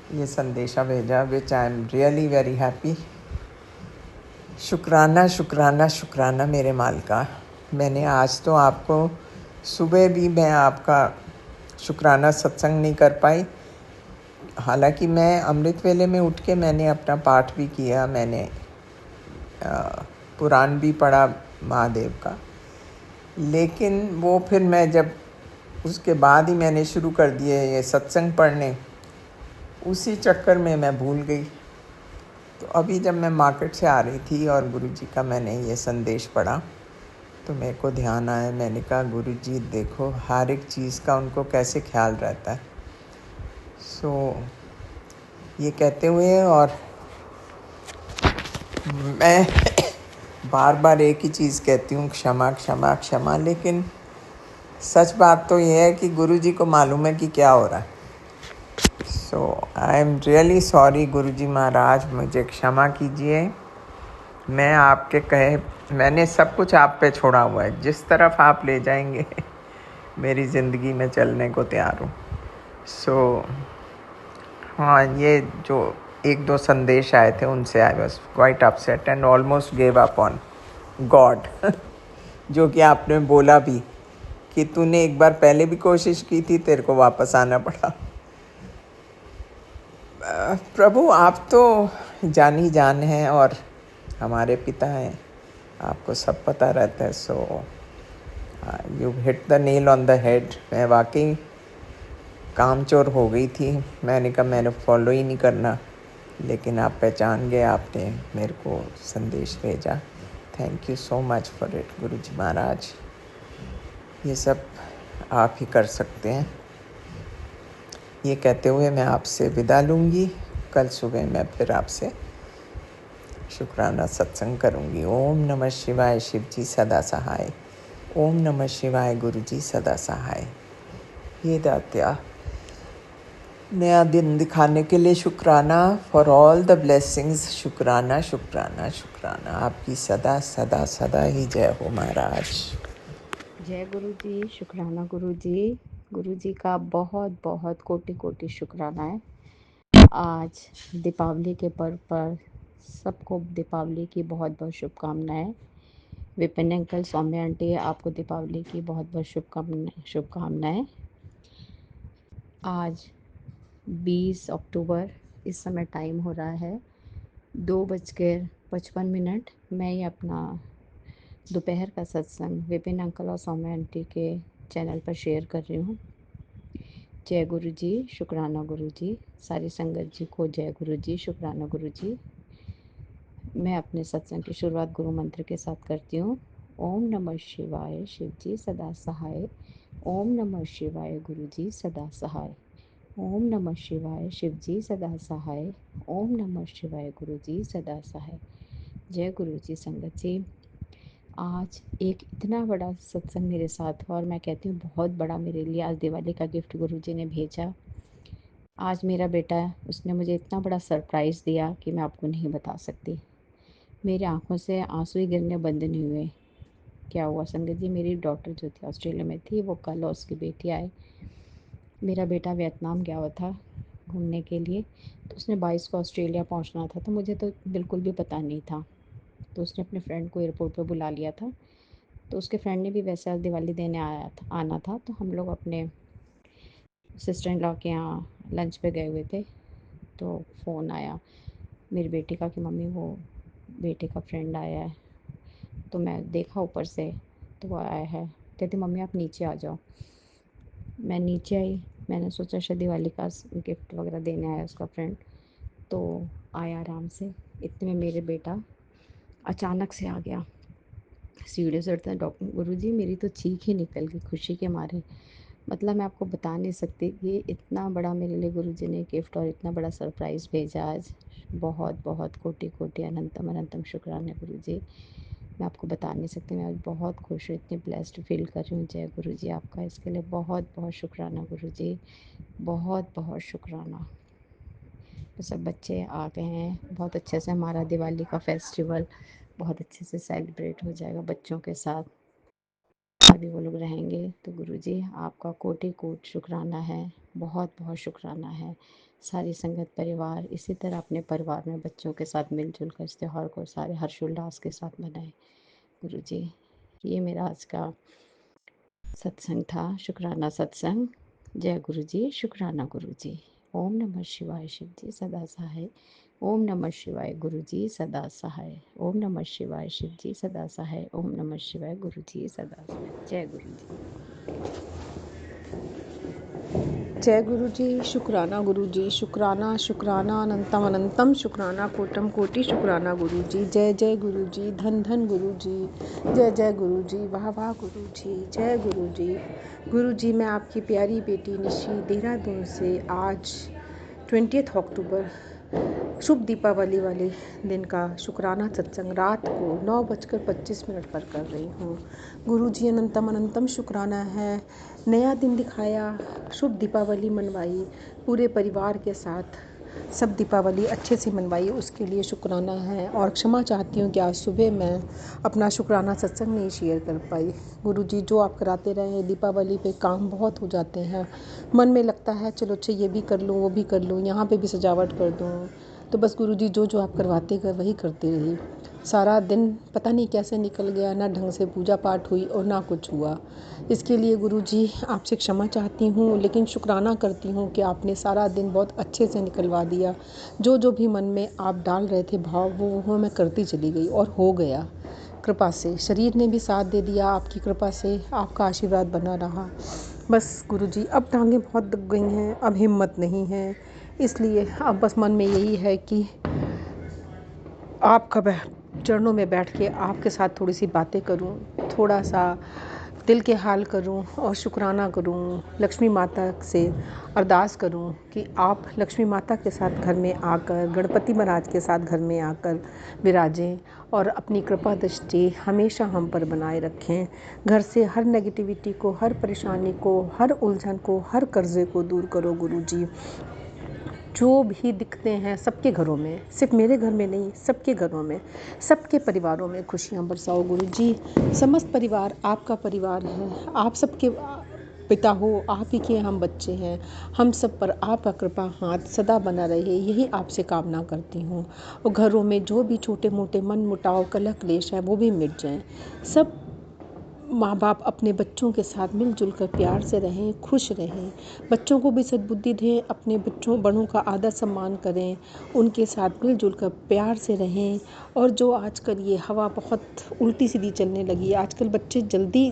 ये संदेशा भेजा, which I am really very happy. शुक्राना शुक्राना शुक्राना मेरे मालिका। मैंने आज तो आपको सुबह भी मैं आपका शुक्राना सत्संग नहीं कर पाई। हालांकि मैं अमृत वेले में उठ के मैंने अपना पाठ भी किया, मैंने पुराण भी पढ़ा महादेव का, लेकिन वो फिर मैं जब उसके बाद ही मैंने शुरू कर दिए ये सत्संग पढ़ने, उसी चक्कर में मैं भूल गई। तो अभी जब मैं मार्केट से आ रही थी और गुरुजी का मैंने ये संदेश पढ़ा तो मेरे को ध्यान आया, मैंने कहा गुरुजी देखो हर एक चीज़ का उनको कैसे ख्याल रहता है। सो ये कहते हुए, और मैं बार बार एक ही चीज़ कहती हूँ, क्षमा क्षमा क्षमा, लेकिन सच बात तो ये है कि गुरुजी को मालूम है कि क्या हो रहा है। सो आई एम रियली सॉरी गुरुजी महाराज, मुझे क्षमा कीजिए। मैं आपके कहे, मैंने सब कुछ आप पे छोड़ा हुआ है, जिस तरफ आप ले जाएंगे मेरी ज़िंदगी में चलने को तैयार हूँ। सो हाँ, ये जो एक दो संदेश आए थे उनसे I was quite upset and almost gave up on God जो कि आपने बोला भी कि तूने एक बार पहले भी कोशिश की थी, तेरे को वापस आना पड़ा। प्रभु आप तो जान ही जान हैं और हमारे पिता हैं, आपको सब पता रहता है। So you hit the nail on the head. मैं वाकई कामचोर हो गई थी, मैंने कहा मैंने फॉलो ही नहीं करना, लेकिन आप पहचान गए, आपने मेरे को संदेश भेजा। Thank you so much for it Guruji Maharaj. ये सब आप ही कर सकते हैं। ये कहते हुए मैं आपसे विदा लूँगी। कल सुबह मैं फिर आपसे शुक्राना सत्संग करूँगी। ओम नमः शिवाय, शिव जी सदा सहाय। ओम नमः शिवाय, गुरु जी सदा सहाय। ये दात्या, नया दिन दिखाने के लिए शुक्राना, फॉर ऑल द ब्लेसिंग्स। शुक्राना शुक्राना शुक्राना। आपकी सदा सदा सदा ही जय हो महाराज। जय गुरु जी, शुक्राना गुरु जी। गुरु जी का बहुत बहुत कोटि कोटि शुक्राना है। आज दीपावली के पर्व पर सबको दीपावली की बहुत बहुत शुभकामनाएं। विपिन अंकल, सौम्या आंटी, आपको दीपावली की बहुत बहुत शुभकामनाएं। आज 20 अक्टूबर, इस समय टाइम हो रहा है 2:55। मैं ये अपना दोपहर का सत्संग विपिन अंकल और सौम्या आंटी के चैनल पर शेयर कर रही हूँ। जय गुरु जी, शुक्राना गुरु जी। सारी संगत जी को जय गुरु जी, शुक्राना गुरु जी। मैं अपने सत्संग की शुरुआत गुरु मंत्र के साथ करती हूँ। ओम नमः शिवाय, शिव जी सदा सहाय। ओम नमः शिवाय, गुरु जी सदा सहाय। ओम नमः शिवाय, शिव जी सदा सहाय। ओम नमः शिवाय, गुरु जी सदा सहाय। जय गुरु जी संगत जी। आज एक इतना बड़ा सत्संग मेरे साथ हुआ, और मैं कहती हूँ बहुत बड़ा मेरे लिए। आज दिवाली का गिफ्ट गुरु जी ने भेजा। आज मेरा बेटा, उसने मुझे इतना बड़ा सरप्राइज़ दिया कि मैं आपको नहीं बता सकती। मेरी आंखों से आंसू ही गिरने बंद नहीं हुए। क्या हुआ संगत जी, मेरी डॉटर जो थी ऑस्ट्रेलिया में थी, वो कल और उसकी बेटी आए। मेरा बेटा वियतनाम गया हुआ था घूमने के लिए, तो उसने 22 को ऑस्ट्रेलिया पहुंचना था, तो मुझे तो बिल्कुल भी पता नहीं था। तो उसने अपने फ्रेंड को एयरपोर्ट पे बुला लिया था। तो उसके फ्रेंड ने भी वैसे आज दिवाली देने आना था, तो हम लोग अपने सिस्टर इन लॉ के यहाँ लंच पे गए हुए थे। तो फ़ोन आया मेरी बेटी का कि मम्मी वो बेटे का फ्रेंड आया है। तो मैं देखा ऊपर से, तो वो आया है। कहती मम्मी आप नीचे आ जाओ। मैं नीचे आई, मैंने सोचा शायद दिवाली का गिफ्ट वगैरह देने आया उसका फ्रेंड। तो आया आराम से, इतने में मेरे बेटा अचानक से आ गया। सीढ़ी से उठता, डॉक्टर गुरुजी मेरी तो चीख ही निकल गई खुशी के मारे। मतलब मैं आपको बता नहीं सकती कि इतना बड़ा मेरे लिए गुरुजी ने गिफ्ट और इतना बड़ा सरप्राइज़ भेजा आज। बहुत बहुत कोटि कोटि अनंतम अनंतम शुक्राना गुरुजी। मैं आपको बता नहीं सकती, मैं आज बहुत खुश हूँ, इतनी ब्लेस्ड फील कर रही हूँ। जय गुरुजी आपका, इसके लिए बहुत बहुत शुक्राना गुरुजी, बहुत बहुत शुक्राना। तो सब बच्चे आ गए हैं, बहुत अच्छे से हमारा दिवाली का फेस्टिवल बहुत अच्छे से सेलिब्रेट हो जाएगा बच्चों के साथ। अभी वो लोग रहेंगे। तो गुरुजी आपका कोटि कोटि शुक्राना है। बहुत बहुत शुक्राना है। सारी संगत परिवार इसी तरह अपने परिवार में बच्चों के साथ मिलजुल कर इस त्यौहार को सारे हर्षोल्लास के साथ मनाएं। गुरु जी, ये मेरा आज का सत्संग था, शुक्राना सत्संग। जय गुरु जी, शुक्राना गुरु जी। ओम नमः शिवाय। शिव जी सदा सहाय। ओम नमः शिवाय। गुरु जी सदा सहाय। ओम नमः शिवाय। शिव जी सदा सहाय। ओम नमः शिवाय। गुरु जी सदा सहाय। जय गुरु जी। जय गुरु जी, शुक्राना गुरु जी, शुक्राना शुक्राना अनंतम अनंतम शुक्राना कोटम कोटि शुक्राना गुरु जी। जय जय गुरु जी, धन धन गुरु जी, जय जय गुरु जी, वाह वाह गुरु जी, जय गुरु जी। गुरु जी, मैं आपकी प्यारी बेटी निशी देहरादून से आज 20 अक्टूबर शुभ दीपावली वाले दिन का शुक्राना सत्संग रात को 9:25 पर कर रही हूँ। गुरु जी, अनंतम अनंतम शुक्राना है। नया दिन दिखाया, शुभ दीपावली मनवाई, पूरे परिवार के साथ सब दीपावली अच्छे से मनवाई, उसके लिए शुक्राना है। और क्षमा चाहती हूँ कि आज सुबह मैं अपना शुक्राना सत्संग नहीं शेयर कर पाई। गुरु जी, जो आप कराते रहे, दीपावली पे काम बहुत हो जाते हैं, मन में लगता है चलो अच्छा ये भी कर लूँ वो भी कर लूँ, यहाँ पे भी सजावट कर दूँ, तो बस गुरु जी जो आप करवाते गए वही करती रही। सारा दिन पता नहीं कैसे निकल गया, ना ढंग से पूजा पाठ हुई और ना कुछ हुआ। इसके लिए गुरु जी आपसे क्षमा चाहती हूँ, लेकिन शुक्राना करती हूँ कि आपने सारा दिन बहुत अच्छे से निकलवा दिया। जो भी मन में आप डाल रहे थे भाव, वो मैं करती चली गई और हो गया कृपा से। शरीर ने भी साथ दे दिया, आपकी कृपा से आपका आशीर्वाद बना रहा। बस गुरु जी, अब टांगें बहुत दुख गई हैं, अब हिम्मत नहीं है, इसलिए अब बस मन में यही है कि आपका चरणों में बैठ के आपके साथ थोड़ी सी बातें करूं, थोड़ा सा दिल के हाल करूं और शुक्राना करूं, लक्ष्मी माता से अरदास करूं कि आप लक्ष्मी माता के साथ घर में आकर, गणपति महाराज के साथ घर में आकर विराजें और अपनी कृपा दृष्टि हमेशा हम पर बनाए रखें। घर से हर नेगेटिविटी को, हर परेशानी को, हर उलझन को, हर कर्जे को दूर करो गुरु जी। जो भी दिखते हैं सबके घरों में, सिर्फ मेरे घर में नहीं, सबके घरों में, सबके परिवारों में खुशियाँ बरसाओ गुरु जी। समस्त परिवार आपका परिवार है, आप सबके पिता हो, आप ही के हम बच्चे हैं, हम सब पर आपका कृपा हाथ सदा बना रहे, यही आपसे कामना करती हूँ। और घरों में जो भी छोटे मोटे मन मुटाव कलह क्लेश हैं वो भी मिट जाएं। सब माँ बाप अपने बच्चों के साथ मिलजुल कर प्यार से रहें, खुश रहें, बच्चों को भी सद्बुद्धि दें, अपने बच्चों बड़ों का आदर सम्मान करें, उनके साथ मिलजुल कर प्यार से रहें। और जो आजकल ये हवा बहुत उल्टी सीधी चलने लगी है, आजकल बच्चे जल्दी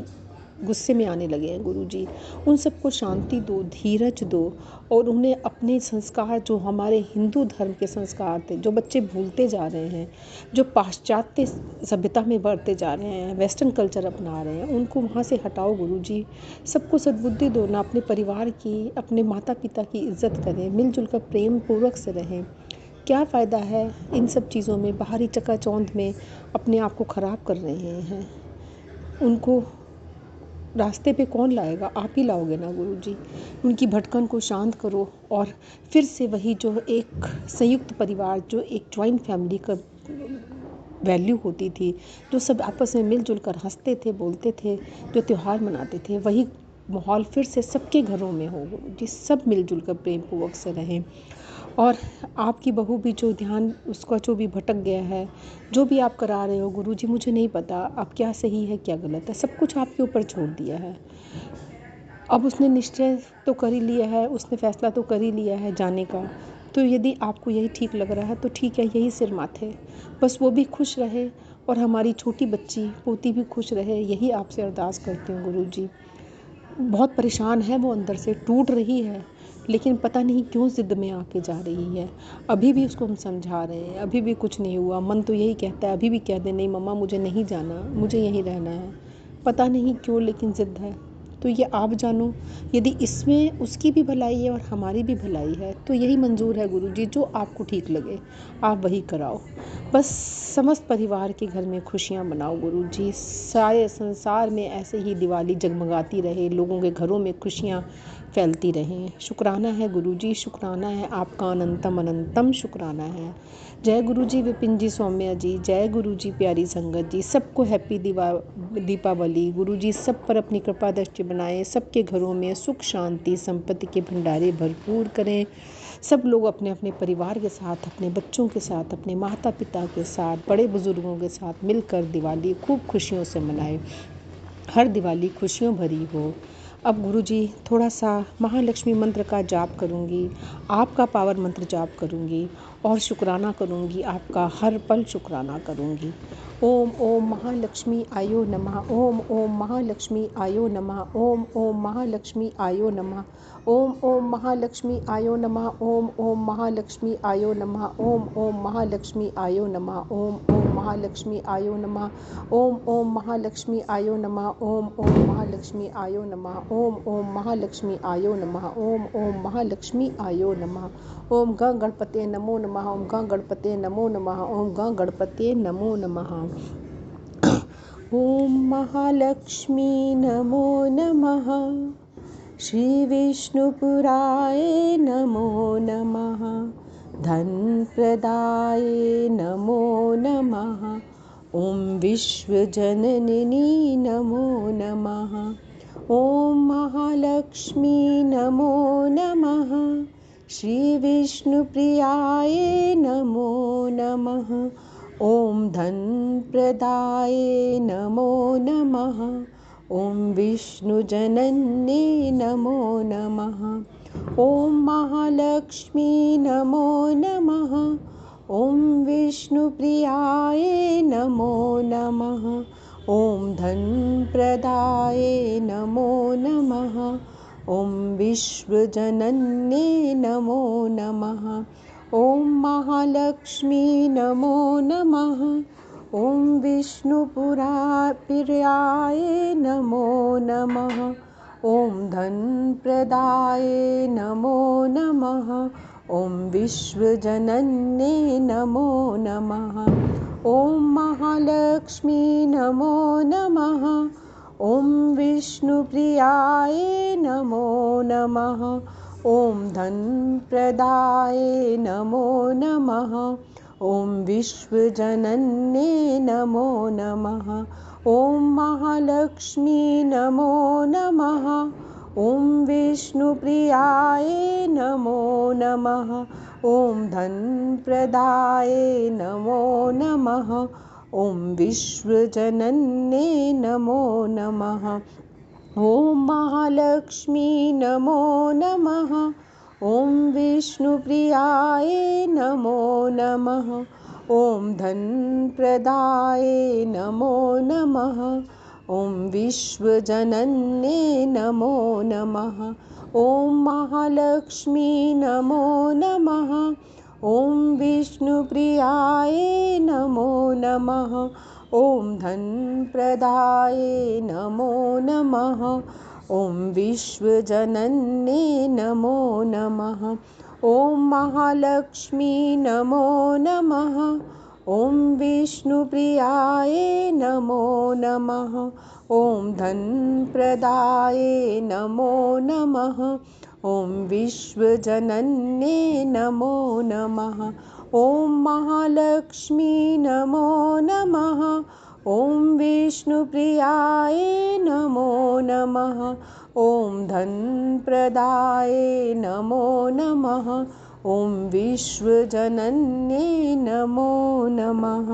गुस्से में आने लगे हैं गुरु जी, उन सबको शांति दो, धीरज दो और उन्हें अपने संस्कार, जो हमारे हिंदू धर्म के संस्कार थे, जो बच्चे भूलते जा रहे हैं, जो पाश्चात्य सभ्यता में बढ़ते जा रहे हैं, वेस्टर्न कल्चर अपना रहे हैं, उनको वहाँ से हटाओ गुरु जी। सबको सद्बुद्धि दो ना, अपने परिवार की, अपने माता पिता की इज्जत करें, मिलजुल कर प्रेम पूर्वक से रहें। क्या फ़ायदा है इन सब चीज़ों में, बाहरी चकाचौंध में अपने आप को ख़राब कर रहे हैं। उनको रास्ते पे कौन लाएगा, आप ही लाओगे ना गुरु जी। उनकी भटकन को शांत करो और फिर से वही जो एक संयुक्त परिवार, जो एक जॉइंट फैमिली का वैल्यू होती थी, जो सब आपस में मिलजुल कर हंसते थे, बोलते थे, जो त्यौहार मनाते थे, वही माहौल फिर से सबके घरों में हो गुरु जी। सब मिलजुल कर प्रेम पूर्वक से रहें। और आपकी बहू भी जो ध्यान, उसका जो भी भटक गया है, जो भी आप करा रहे हो गुरु जी, मुझे नहीं पता अब क्या सही है क्या गलत है, सब कुछ आपके ऊपर छोड़ दिया है। अब उसने निश्चय तो कर ही लिया है, उसने फैसला तो कर ही लिया है जाने का, तो यदि आपको यही ठीक लग रहा है तो ठीक है, यही सिर माथे, बस वो भी खुश रहे और हमारी छोटी बच्ची पोती भी खुश रहे, यही आपसे अरदास करती हूँ गुरु जी। बहुत परेशान है वो, अंदर से टूट रही है, लेकिन पता नहीं क्यों ज़िद में आके जा रही है। अभी भी उसको हम समझा रहे हैं, अभी भी कुछ नहीं हुआ, मन तो यही कहता है, अभी भी कह दे नहीं मम्मा मुझे नहीं जाना, मुझे यहीं रहना है, पता नहीं क्यों लेकिन ज़िद है। तो ये आप जानो, यदि इसमें उसकी भी भलाई है और हमारी भी भलाई है तो यही मंजूर है गुरु जी, जो आपको ठीक लगे आप वही कराओ। बस समस्त परिवार के घर में खुशियाँ मनाओ गुरु जी, सारे संसार में ऐसे ही दिवाली जगमगाती रहे, लोगों के घरों में खुशियाँ फैलती रहें। शुक्राना है गुरु जी, शुक्राना है आपका, अनंतम अनंतम शुक्राना है। जय गुरु जी, विपिन जी, सौम्या जी, जय गुरु जी, प्यारी संगत जी, सबको हैप्पी दीपावली गुरु जी। सब पर अपनी कृपा दृष्टि बनाएं, सबके घरों में सुख शांति संपत्ति के भंडारे भरपूर करें। सब लोग अपने अपने परिवार के साथ, अपने बच्चों के साथ, अपने माता पिता के साथ, बड़े बुजुर्गों के साथ मिलकर दिवाली खूब खुशियों से मनाएं। हर दिवाली खुशियों भरी हो। अब गुरुजी थोड़ा सा महालक्ष्मी मंत्र का जाप करूंगी, आपका पावर मंत्र जाप करूंगी और शुक्राना करूंगी, आपका हर पल शुक्राना करूंगी। ओम ओम महालक्ष्मी आयो नमः। ओम ओम महालक्ष्मी आयो नमः। ओम ओम महालक्ष्मी आयो नमः। ओम ओम महालक्ष्मी आयो नमः। ओम ओम महालक्ष्मी आयो नमः। ओम ओम महालक्ष्मी आयो नमः। ओम ओम महालक्ष्मी आयो नमः। ओम ओम महालक्ष्मी आयो नमः। ओम ओम महालक्ष्मी आयो नमः। ओम ओम महालक्ष्मी आयो नमः। ओम ओम महालक्ष्मी आयो नमः। ओम गं गणपते नमो नमः। ओम गं गणपते नमो नमः। ओम गं गणपते नमो नमः। ओम महालक्ष्मी नमो नमः। श्री विष्णुपुराय नमो नमः। धनप्रदाय नमो नमः। ओम विश्वजननी नमो नमः। ओम महालक्ष्मी नमो नमः। श्री विष्णुप्रियाय नमो नमः। ओम धनप्रदाय नमो नमः। ओम विष्णुजनन्ये नमो नमः। ओम महालक्ष्मी नमो नमः। ओम विष्णुप्रियाय नमो नमः। ओम धनप्रदाय नमो नमः। ओम विश्वजनन्ये नमो नमः। ओम महालक्ष्मी नमो नमः। ओम विष्णुप्रियाय नमो नमः। ओम धनप्रदाय नमो नमः। ओम विश्वजनन्ये नमो नमः। ओम महालक्ष्मी नमो नमः। ओम विष्णुप्रियाय नमो नमः। ओम धनप्रदाय नमो नमः। ओम विश्वजनन्ये नमो नमः। ओम महालक्ष्मी नमो नमः। ओम विष्णुप्रियाय नमो नमः। ओम धनप्रदाय नमो नमः। ओम विश्वजनन्ये नमो नमः। ओम महालक्ष्मी नमो नमः। ओम विष्णुप्रियाय नमो नमः। ओम धनप्रदाय नमो नमः। ओम विश्वजनन्ये नमो नमः। ओम महालक्ष्मी नमो नमः। ओम विष्णुप्रियाय नमो नमः। ओम धनप्रदाय नमो नमः। ओम विश्वजनन्ये नमो नमः। ओम महालक्ष्मी नमो नमः। ओम विष्णुप्रियाय नमो नमः। ओम धनप्रदाय नमो नमः। ओम विश्वजनन्ये नमो नमः। ओम महालक्ष्मी नमो नमः। ओम विष्णुप्रियाय नमो नमः। ओम धनप्रदाय नमो नमः। ओम विश्वजनन्ये नमो नमः।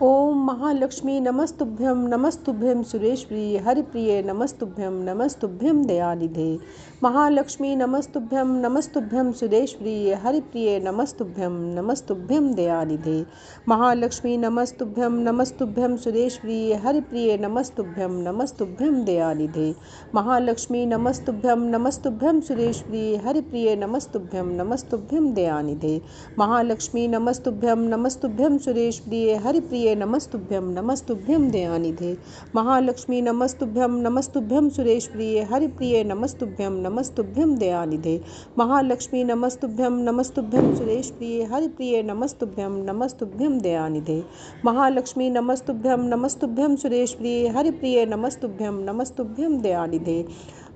ओम महालक्ष्मी नमस्तुभ्यं नमस्तुभ्यं सुरेशप्रिय हरिप्रिय नमस्तुभ्यं नमस्तुभ्यं दयानिधे। महालक्ष्मी नमस्तुभ्यं नमस्तुभ्यं सुरेशप्रिय हरिप्रिय नमस्तुभ्यं नमस्तुभ्यं दयानिधे। महालक्ष्मी नमस्तुभ्यं नमस्तुभ्यं सुरेशप्रिय हरिप्रिय नमस्तुभ्यं नमस्तुभ्यं दयानिधे। महालक्ष्मी नमस्तुभ्यं नमस्तुभ्यं सुरेशप्रिय हरिप्रिय नमस्तुभ्यं नमस्तुभ्यं दयानिधे। महालक्ष्मी नमस्तुभ्यं नमस्तुभ्यं सुरेशप्रिय हरिप्रिय नमस्तुभ्यं नमस्तुभ्यं दयानिधे। महालक्ष्मी नमस्तुभ्यं नमस्तुभ्यं सुरेशप्रिय हरिप्रिय नमस्तुभ्यं नमस्तुभ्यं दयानिधे। महालक्ष्मी नमस्तुभ्यं नमस्तुभ्यं सुरेशप्रिय हरिप्रिय नमस्तुभ्यं नमस्तुभ्यं दयानिधे। महालक्ष्मी नमस्तुभ्यं नमस्तुभ्यं सुरेशप्रिय हरिप्रिय नमस्तुभ्यं नमस्तुभ्यं दयानिधे।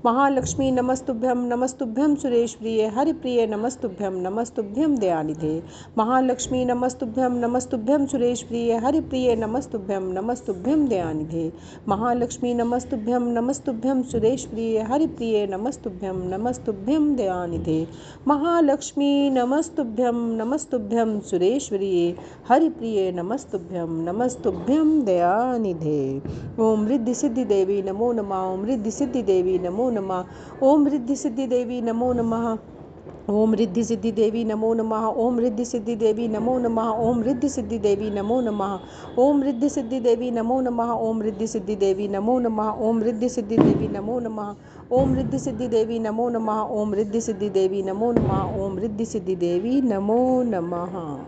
महालक्ष्मी नमस्तुभ्यं नमस्तुभ्यं सुरेश प्रिय हरिप्रिय नमस्तुभ्यं नमस्तुभ्यं दयानिधे। महालक्ष्मी नमस्तुभ्यं नमस्तुभ्यं सुरेश प्रिय हरिप्रिय नमस्तुभ्यं नमस्तुभ्यं दयानिधे। महालक्ष्मी नमस्तुभ्यं नमस्तुभ्यं सुरेश प्रिय हरिप्रिय नमस्तुभ्यं नमस्तुभ्यं दयानिधे। महालक्ष्मी नमस्तुभ्यं नमस्तुभ्यं सुरेश प्रिय हरिप्रिय नमस्तुभ्यं नमस्तुभ्यं दयानिधे। ओम रिद्धि सिद्धि देवी नमो नमः। ओम रिद्धि सिद्धि देवी नमो नमः। ओम रिद्धि सिद्धि देवी नमो नमः। ओम रिद्धि सिद्धि देवी नमो नमः। ओम रिद्धि सिद्धि देवी नमो नमः। ओम रिद्धि सिद्धि देवी नमो नमः। ओम रिद्धि सिद्धि देवी नमो नमः। ओम रिद्धि सिद्धि देवी नमो नमः। ओम रिद्धि सिद्धि देवी नमो नमः। ओम रिद्धि सिद्धि देवी नमो नमः। ओम रिद्धि सिद्धि देवी नमो नमः। ओम रिद्धि सिद्धि देवी नमो नमः।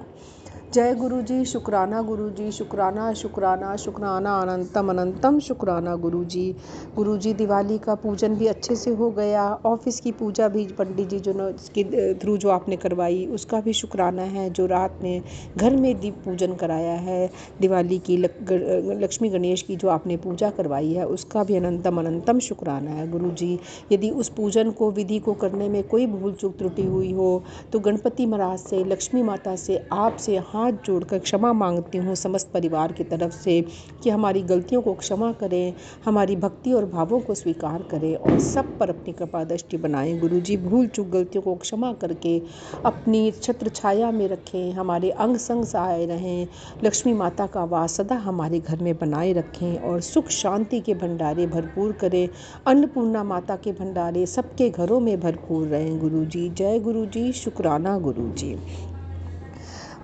जय गुरु जी, शुक्राना गुरु जी, शुक्राना शुक्राना शुक्राना अनंतम अनंतम शुक्राना गुरु जी। गुरु जी दिवाली का पूजन भी अच्छे से हो गया। ऑफिस की पूजा भी पंडित जी जो इसके थ्रू जो आपने करवाई उसका भी शुक्राना है। जो रात में घर में दीप पूजन कराया है, दिवाली की लक्ष्मी गणेश की जो आपने पूजा करवाई है उसका भी अनंतम अनंतम शुक्राना है गुरु जी। यदि उस पूजन को विधि को करने में कोई भूल चूक त्रुटि हुई हो तो गणपति महाराज से, लक्ष्मी माता से, आपसे हाथ जोड़कर क्षमा मांगती हूँ समस्त परिवार की तरफ से कि हमारी गलतियों को क्षमा करें, हमारी भक्ति और भावों को स्वीकार करें और सब पर अपनी कृपा दृष्टि बनाएं। गुरु जी भूल चूक गलतियों को क्षमा करके अपनी छत्र छाया में रखें, हमारे अंग संग सहाय रहें। लक्ष्मी माता का वास सदा हमारे घर में बनाए रखें और सुख शांति के भंडारे भरपूर करें। अन्नपूर्णा माता के भंडारे सबके घरों में भरपूर रहें गुरु जी। जय गुरु जी, शुक्राना गुरु जी।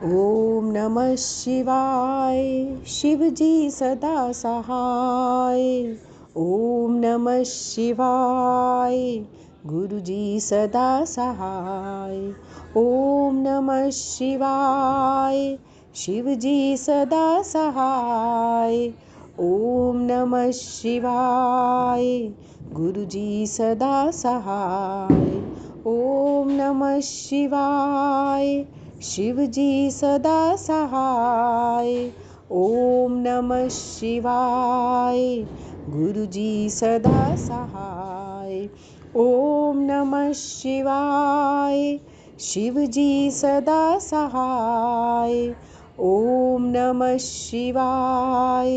ओम नमः शिवाय, शिव जी सदा सहाय। ओम नमः शिवाय, गुरु जी सदा सहाय। ओम नमः शिवाय, शिव जी सदा सहाय। ओम नमः शिवाय, गुरु जी सदा सहाय। ओम नमः शिवाय, शिव जी सदा सहाय। ओम नमः शिवाय, गुरु जी सदा सहाय। ओम नमः शिवाय, शिव जी सदा सहाय। ओम नमः शिवाय,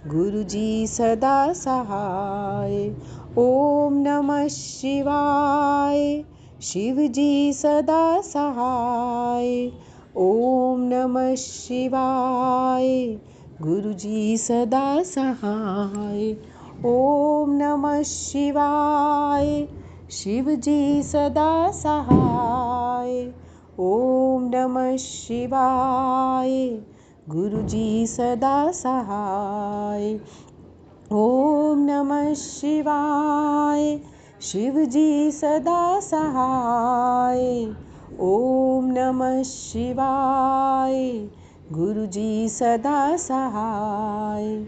गुरु जी सदा सहाय। ओम नमः शिवाय, शिव जी सदा सहाय। ओम नमः शिवाय, गुरु जी सदा सहाय। ओम नमः शिवाय, शिव जी सदा सहाय। ओम नमः शिवाय, गुरु जी सदा सहाय। ओम नमः शिवाय, शिव जी सदा सहाय। ओम नमः शिवाय, गुरु जी सदा सहाय।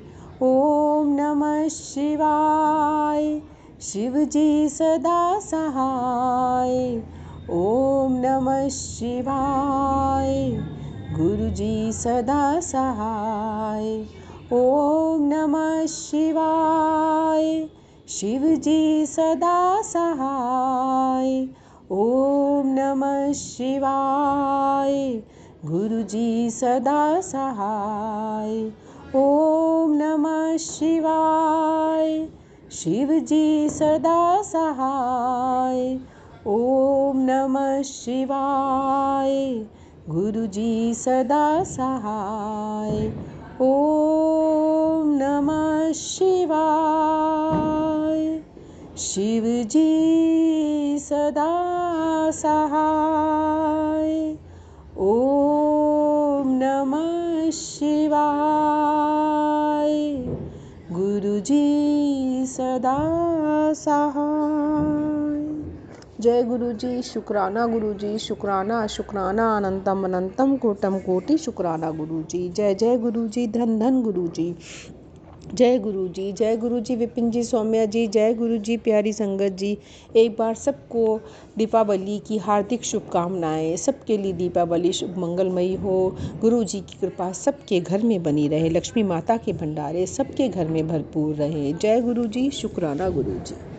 ओम नमः शिवाय, शिव जी सदा सहाय। ओम नमः शिवाय, गुरु जी सदा सहाय। ओम नमः शिवाय, शिव जी सदा सहाय। ओम नमः शिवाय, गुरु जी सदा सहाय। ओम नमः शिवाय, शिव जी सदा सहाय। ओम नमः शिवाय, गुरु जी सदा सहाय। ओम नमः शिवाय, शिव जी सदा सहाय। ओम नमः शिवाय, गुरु जी सदा सहाय। जय गुरु जी, शुक्राना गुरु जी, शुक्राना शुक्राना अनंतम अनंतम कोटम कोटि शुक्राना गुरु जी। जय जय गुरु जी, धन धन गुरु जी। जय गुरु जी, जय गुरु जी, विपिन जी, सौम्या जी, जय गुरु जी, प्यारी संगत जी। एक बार सबको दीपावली की हार्दिक शुभकामनाएं। सबके लिए दीपावली शुभ मंगलमयी हो। गुरु जी की कृपा सबके घर में बनी रहे। लक्ष्मी माता के भंडारे सबके घर में भरपूर रहे। जय गुरु जी, शुक्राना गुरु जी।